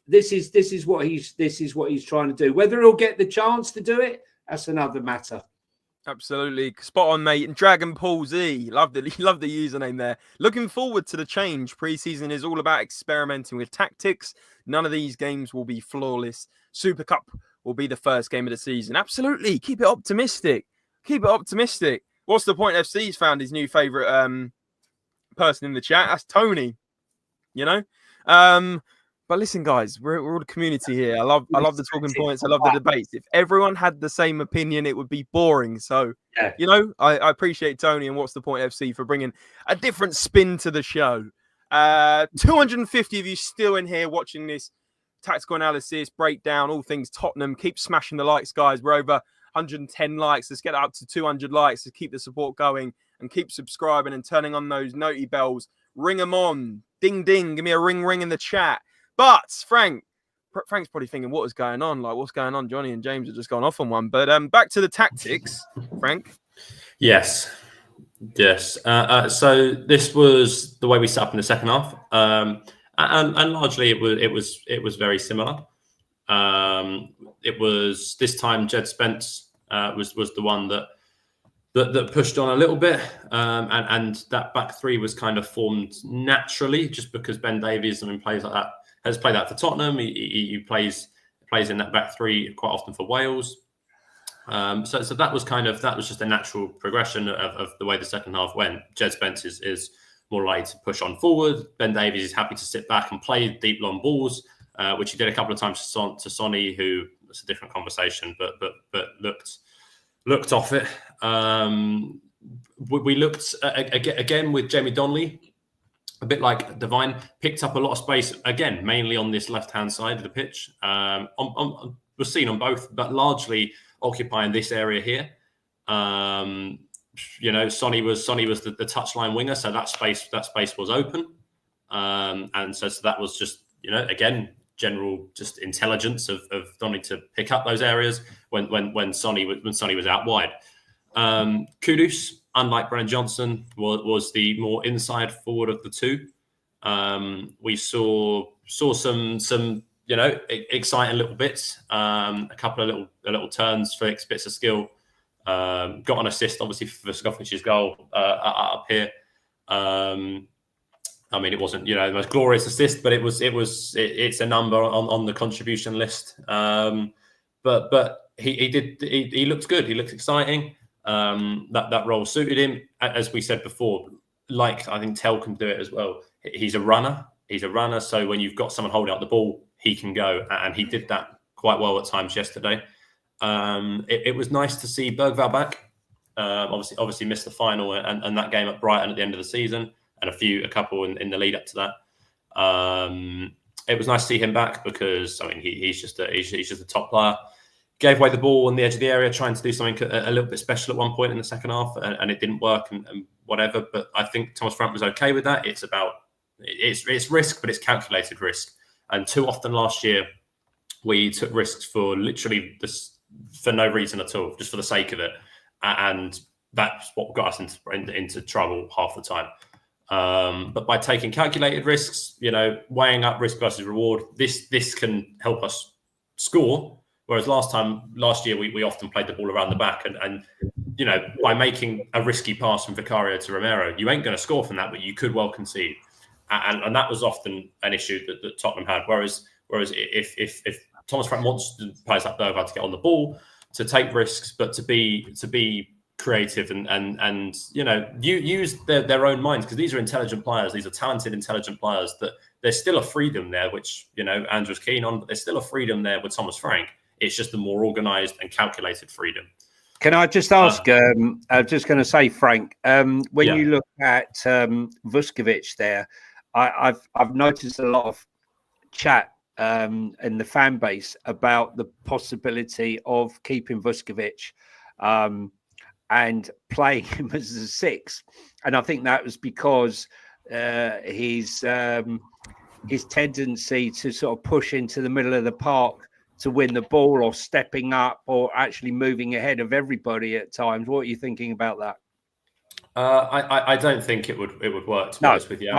this is what he's trying to do. Whether he'll get the chance to do it, that's another matter. Absolutely. Spot on, mate. And Dragon Paul Z. Love the username there. Looking forward to the change. Preseason is all about experimenting with tactics. None of these games will be flawless. Super Cup will be the first game of the season. Absolutely. Keep it optimistic. Keep it optimistic. What's the point? FC's found his new favourite person in the chat. That's Tony. You know? But listen, guys, we're all a community here. I love the talking points. I love the debates. If everyone had the same opinion, it would be boring. So, you know, I appreciate Tony and What's the Point FC for bringing a different spin to the show. 250 of you still in here watching this tactical analysis, breakdown, all things Tottenham. Keep smashing the likes, guys. We're over 110 likes. Let's get up to 200 likes to keep the support going and keep subscribing and turning on those noti bells. Ring them on. Ding, ding. Give me a ring in the chat. But Frank's probably thinking, what is going on? Like, what's going on? Johnny and James have just gone off on one. But back to the tactics, Frank. Yes. So this was the way we set up in the second half, and largely it was very similar. It was this time Jed Spence was the one that pushed on a little bit, and that back three was kind of formed naturally just because Ben Davies, plays like that. Has played that for Tottenham. He plays in that back three quite often for Wales. So that was just a natural progression of the way the second half went. Jed Spence is more likely to push on forward. Ben Davies is happy to sit back and play deep long balls, which he did a couple of times to Sonny, who was a different conversation, but looked off it. We looked again with Jamie Donnelly. A bit Devine, picked up a lot of space, again, mainly on this left-hand side of the pitch. Was seen on both, but largely occupying this area here. You know, Sonny was the touchline winger, so that space was open. And so that was just, you know, again, general just intelligence of Donnelly to pick up those areas when Sonny was out wide. Kudus, unlike Brennan Johnson, was the more inside forward of the two. We saw some you know, exciting little bits, a couple of little turns for bits of skill. Got an assist, obviously, for Vuškovic's goal up here. I mean, it wasn't, you know, the most glorious assist, but it's a number on the contribution list. But he looked good. He looked exciting. That role suited him, as we said before. Like, I think Tell can do it as well. He's a runner. So when you've got someone holding up the ball, he can go, and he did that quite well at times yesterday. It was nice to see Bergvall back. Obviously missed the final and that game at Brighton at the end of the season, and a couple in the lead up to that. It was nice to see him back because, I mean, he's just a top player. Gave away the ball on the edge of the area, trying to do something a little bit special at one point in the second half, and it didn't work and whatever. But I think Thomas Frank was okay with that. It's risk, but it's calculated risk. And too often last year, we took risks for literally for no reason at all, just for the sake of it, and that's what got us into trouble half the time. But by taking calculated risks, you know, weighing up risk versus reward, this can help us score. Whereas last year we often played the ball around the back, and by making a risky pass from Vicario to Romero, you ain't going to score from that, but you could well concede. And that was often an issue that Tottenham had. Whereas if Thomas Frank wants players like Bergwijn to get on the ball, to take risks, but to be creative and use their own minds, because these are intelligent players. These are talented, intelligent players. That there's still a freedom there, which Andrew's keen on, but there's still a freedom there with Thomas Frank. It's just a more organised and calculated freedom. Can I just ask? I'm just going to say, Frank, when you look at Vuskovic there, I've noticed a lot of chat in the fan base about the possibility of keeping Vuskovic and playing him as a 6, and I think that was because his tendency to sort of push into the middle of the park to win the ball, or stepping up, or actually moving ahead of everybody at times. What are you thinking about that? I don't think it would work, to be honest with you.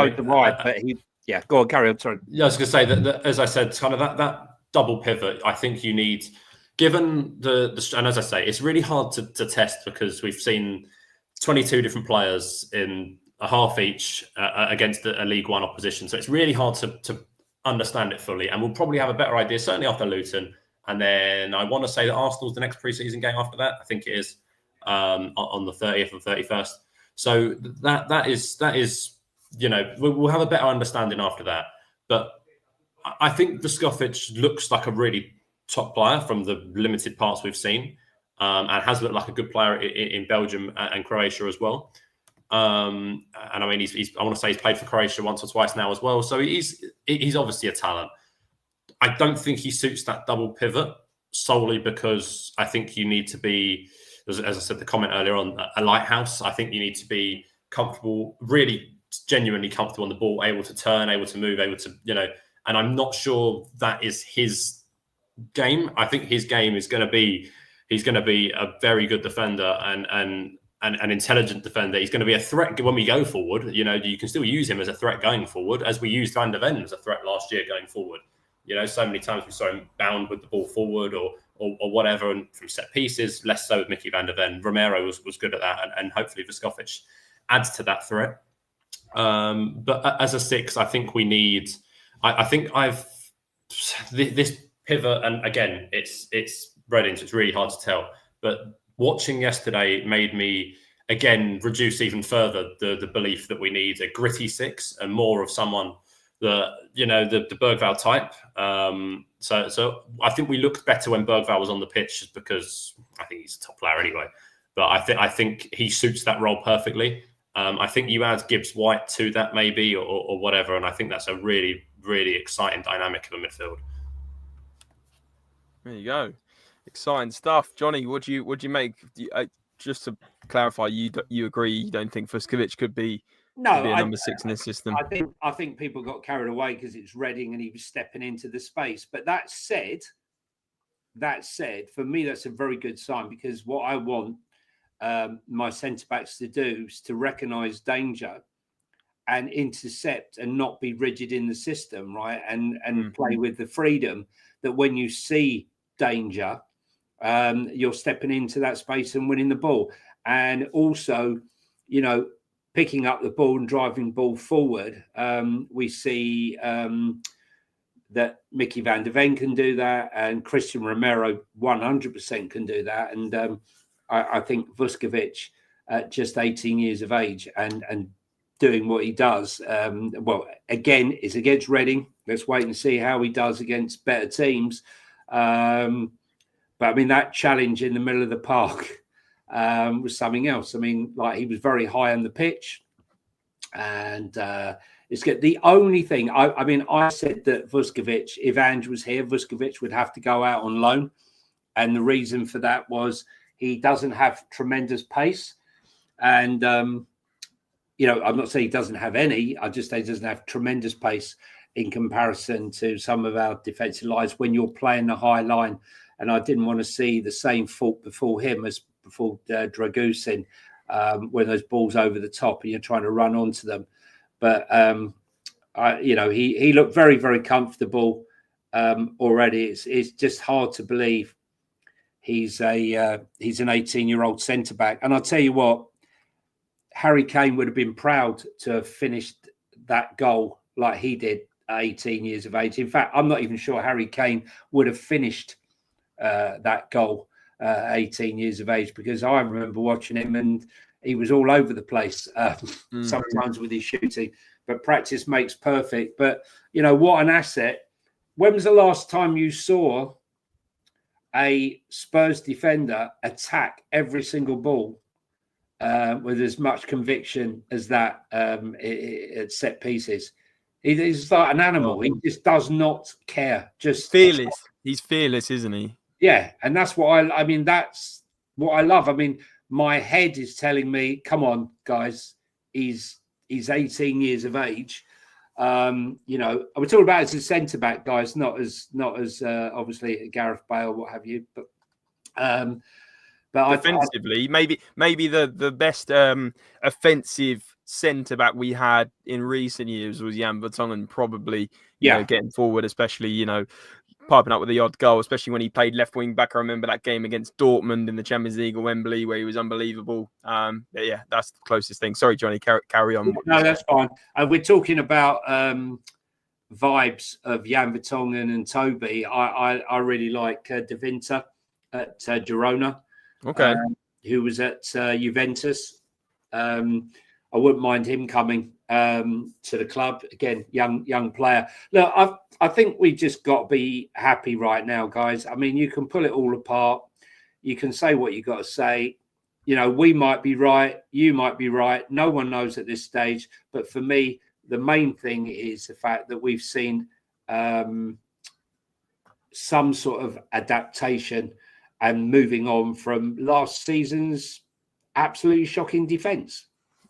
Go on, carry on. Sorry. Yeah, I was going to say that as I said, kind of that double pivot. I think you need, given the and as I say, it's really hard to test, because we've seen 22 different players in a half each against a League One opposition. So it's really hard to understand it fully, and we'll probably have a better idea certainly after Luton, and then I want to say that Arsenal's the next pre-season game after that. I think it is on the 30th and 31st. So that is we'll have a better understanding after that. But I think Vuskovic looks like a really top player from the limited parts we've seen, and has looked like a good player in Belgium and Croatia as well. And I mean, I want to say he's played for Croatia once or twice now as well. So he's obviously a talent. I don't think he suits that double pivot solely because I think you need to be, as I said, the comment earlier on, a lighthouse. I think you need to be comfortable, really genuinely comfortable on the ball, able to turn, able to move, able to, and I'm not sure that is his game. I think his game is going to be, he's going to be a very good defender and an intelligent defender. He's going to be a threat when we go forward. You can still use him as a threat going forward, as we used Van de Ven as a threat last year going forward. So many times we saw him bound with the ball forward or whatever, and from set pieces, less so with Mickey Van de Ven. Romero was good at that, and hopefully Vuskovic adds to that threat. But as a 6, I think we need. I think this pivot, and again, it's Reading, so it's really hard to tell. But watching yesterday made me again reduce even further the belief that we need a gritty 6 and more of someone the Bergwijn type. So I think we looked better when Bergwijn was on the pitch, just because I think he's a top player anyway. But I think he suits that role perfectly. I think you add Gibbs-White to that maybe or whatever, and I think that's a really, really exciting dynamic of a midfield. There you go, exciting stuff, Johnny. What do you make? Just to clarify, you agree? You don't think Vuskovic could be a number 6 in this system? I think people got carried away because it's Reading and he was stepping into the space. But that said, for me, that's a very good sign, because what I want my centre-backs to do is to recognise danger and intercept and not be rigid in the system, right? And play with the freedom that when you see danger, you're stepping into that space and winning the ball. And also, picking up the ball and driving ball forward. We see that Mickey Van de Ven can do that, and Christian Romero 100% can do that. And I think Vuskovic at just 18 years of age and doing what he does, again, is against Reading. Let's wait and see how he does against better teams. But I mean, that challenge in the middle of the park was something else. I mean, like, he was very high on the pitch, and it's good. The only thing, I said that Vuskovic, if Ange was here, Vuskovic would have to go out on loan, and the reason for that was he doesn't have tremendous pace, and I'm not saying he doesn't have any. I just say he doesn't have tremendous pace in comparison to some of our defensive lines when you're playing the high line. And I didn't want to see the same fault before him as before Dragusin, when those balls over the top and you're trying to run onto them. But he looked very, very comfortable already. It's just hard to believe he's an 18-year-old centre back. And I'll tell you what, Harry Kane would have been proud to have finished that goal like he did at 18 years of age. In fact, I'm not even sure Harry Kane would have finished that goal at 18 years of age, because I remember watching him and he was all over the place sometimes with his shooting. But practice makes perfect. But, you know, what an asset. When was the last time you saw a Spurs defender attack every single ball with as much conviction as that at set pieces? He's like an animal. He just does not care. Just fearless. He's fearless, isn't he? Yeah, and that's what I mean. That's what I love. I mean, my head is telling me, "Come on, guys. He's 18 years of age." You know, we're talking about as a centre back, guys, not as obviously Gareth Bale, what have you. But defensively, maybe the best offensive centre back we had in recent years was Jan Vertonghen, probably. You know, getting forward, especially, you know, piping up with the odd goal, especially when he played left wing back. I remember that game against Dortmund in the Champions League at Wembley where he was unbelievable. But yeah, that's the closest thing. Sorry, Johnny, carry on. No, that's fine. We're talking about vibes of Jan Vertonghen and Toby. I really like De Winter at Girona. Okay. Who was at Juventus. I wouldn't mind him coming to the club. Again, young player. Look, I think we just got to be happy right now, guys. I mean, you can pull it all apart. You can say what you got to say. You know, we might be right. You might be right. No one knows at this stage. But for me, the main thing is the fact that we've seen some sort of adaptation and moving on from last season's absolutely shocking defence.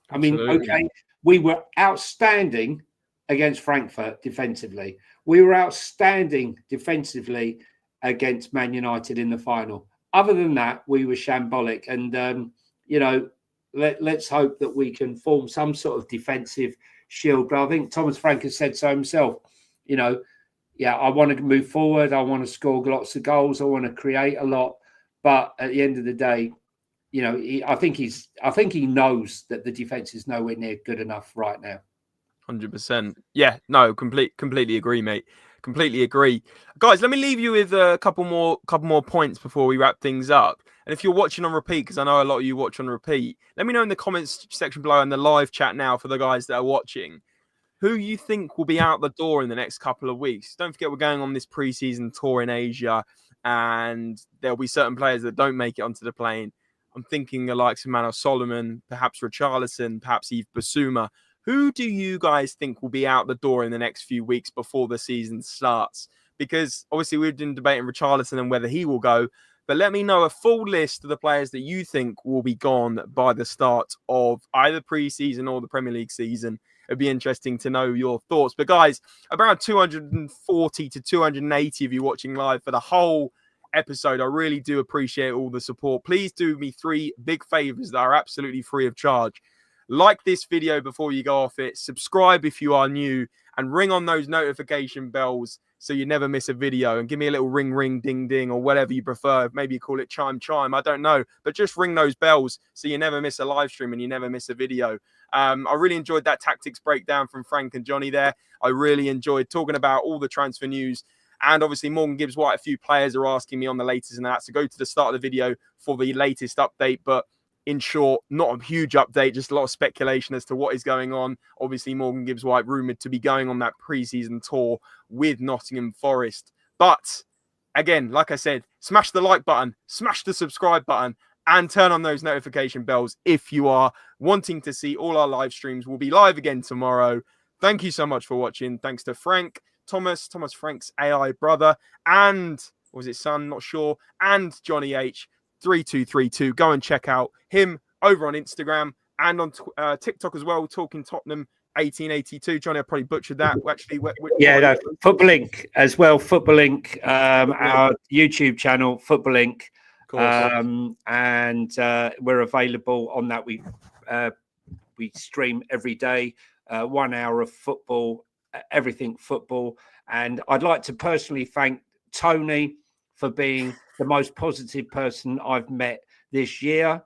I mean, okay, we were outstanding against Frankfurt defensively. We were outstanding defensively against Man United in the final. Other than that, we were shambolic. And, you know, let's hope that we can form some sort of defensive shield. But I think Thomas Frank has said so himself. You know, yeah, I want to move forward. I want to score lots of goals. I want to create a lot. But at the end of the day, you know, I think he knows that the defense is nowhere near good enough right now. 100%. Yeah, no, completely agree, mate. Completely agree. Guys, let me leave you with a couple more points before we wrap things up. And if you're watching on repeat, because I know a lot of you watch on repeat, let me know in the comments section below and the live chat now for the guys that are watching, who you think will be out the door in the next couple of weeks. Don't forget, we're going on this pre-season tour in Asia, and there'll be certain players that don't make it onto the plane. I'm thinking the likes of Manor Solomon, perhaps Richarlison, perhaps Yves Bissouma. Who do you guys think will be out the door in the next few weeks before the season starts? Because obviously we've been debating Richarlison and whether he will go. But let me know a full list of the players that you think will be gone by the start of either pre-season or the Premier League season. It'd be interesting to know your thoughts. But guys, around 240 to 280 of you watching live for the whole episode. I really do appreciate all the support. Please do me 3 big favors that are absolutely free of charge. Like this video before you go off it, subscribe if you are new, and ring on those notification bells so you never miss a video, and give me a little ring, ding, ding, or whatever you prefer. Maybe you call it chime, I don't know, but just ring those bells so you never miss a live stream and you never miss a video. I really enjoyed that tactics breakdown from Frank and Johnny there. I really enjoyed talking about all the transfer news. And obviously, Morgan Gibbs-White, a few players are asking me on the latest and that. So go to the start of the video for the latest update. But in short, not a huge update, just a lot of speculation as to what is going on. Obviously, Morgan Gibbs-White rumoured to be going on that pre-season tour with Nottingham Forest. But again, like I said, smash the like button, smash the subscribe button, and turn on those notification bells if you are wanting to see all our live streams. We'll be live again tomorrow. Thank you so much for watching. Thanks to Frank, Thomas Frank's AI brother, and was it son? Not sure. And Johnny H. 3232. Go and check out him over on Instagram and on TikTok as well. Talking Tottenham 1882. Johnny, I probably butchered that. Actually, Football Inc. as well. Football Inc. Our YouTube channel, Football Inc. And we're available on that. We stream every day, 1 hour of football, everything football. And I'd like to personally thank Tony for being the most positive person I've met this year.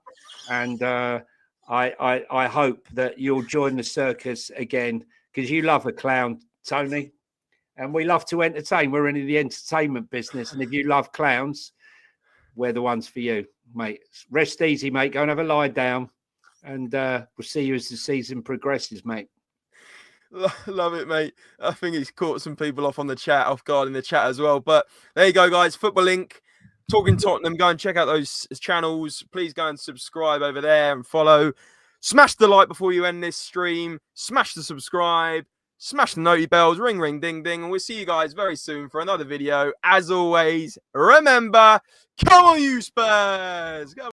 And I hope that you'll join the circus again, because you love a clown, Tony. And we love to entertain. We're in the entertainment business. And if you love clowns, we're the ones for you, mate. Rest easy, mate. Go and have a lie down. And we'll see you as the season progresses, mate. Love it, mate. I think he's caught some people off guard in the chat as well. But there you go, guys. Football Link, Talking Tottenham. Go and check out those channels. Please go and subscribe over there and follow. Smash the like before you end this stream. Smash the subscribe. Smash the noti bells. Ring, ring, ding, ding. And we'll see you guys very soon for another video. As always, remember, come on, you Spurs! Go.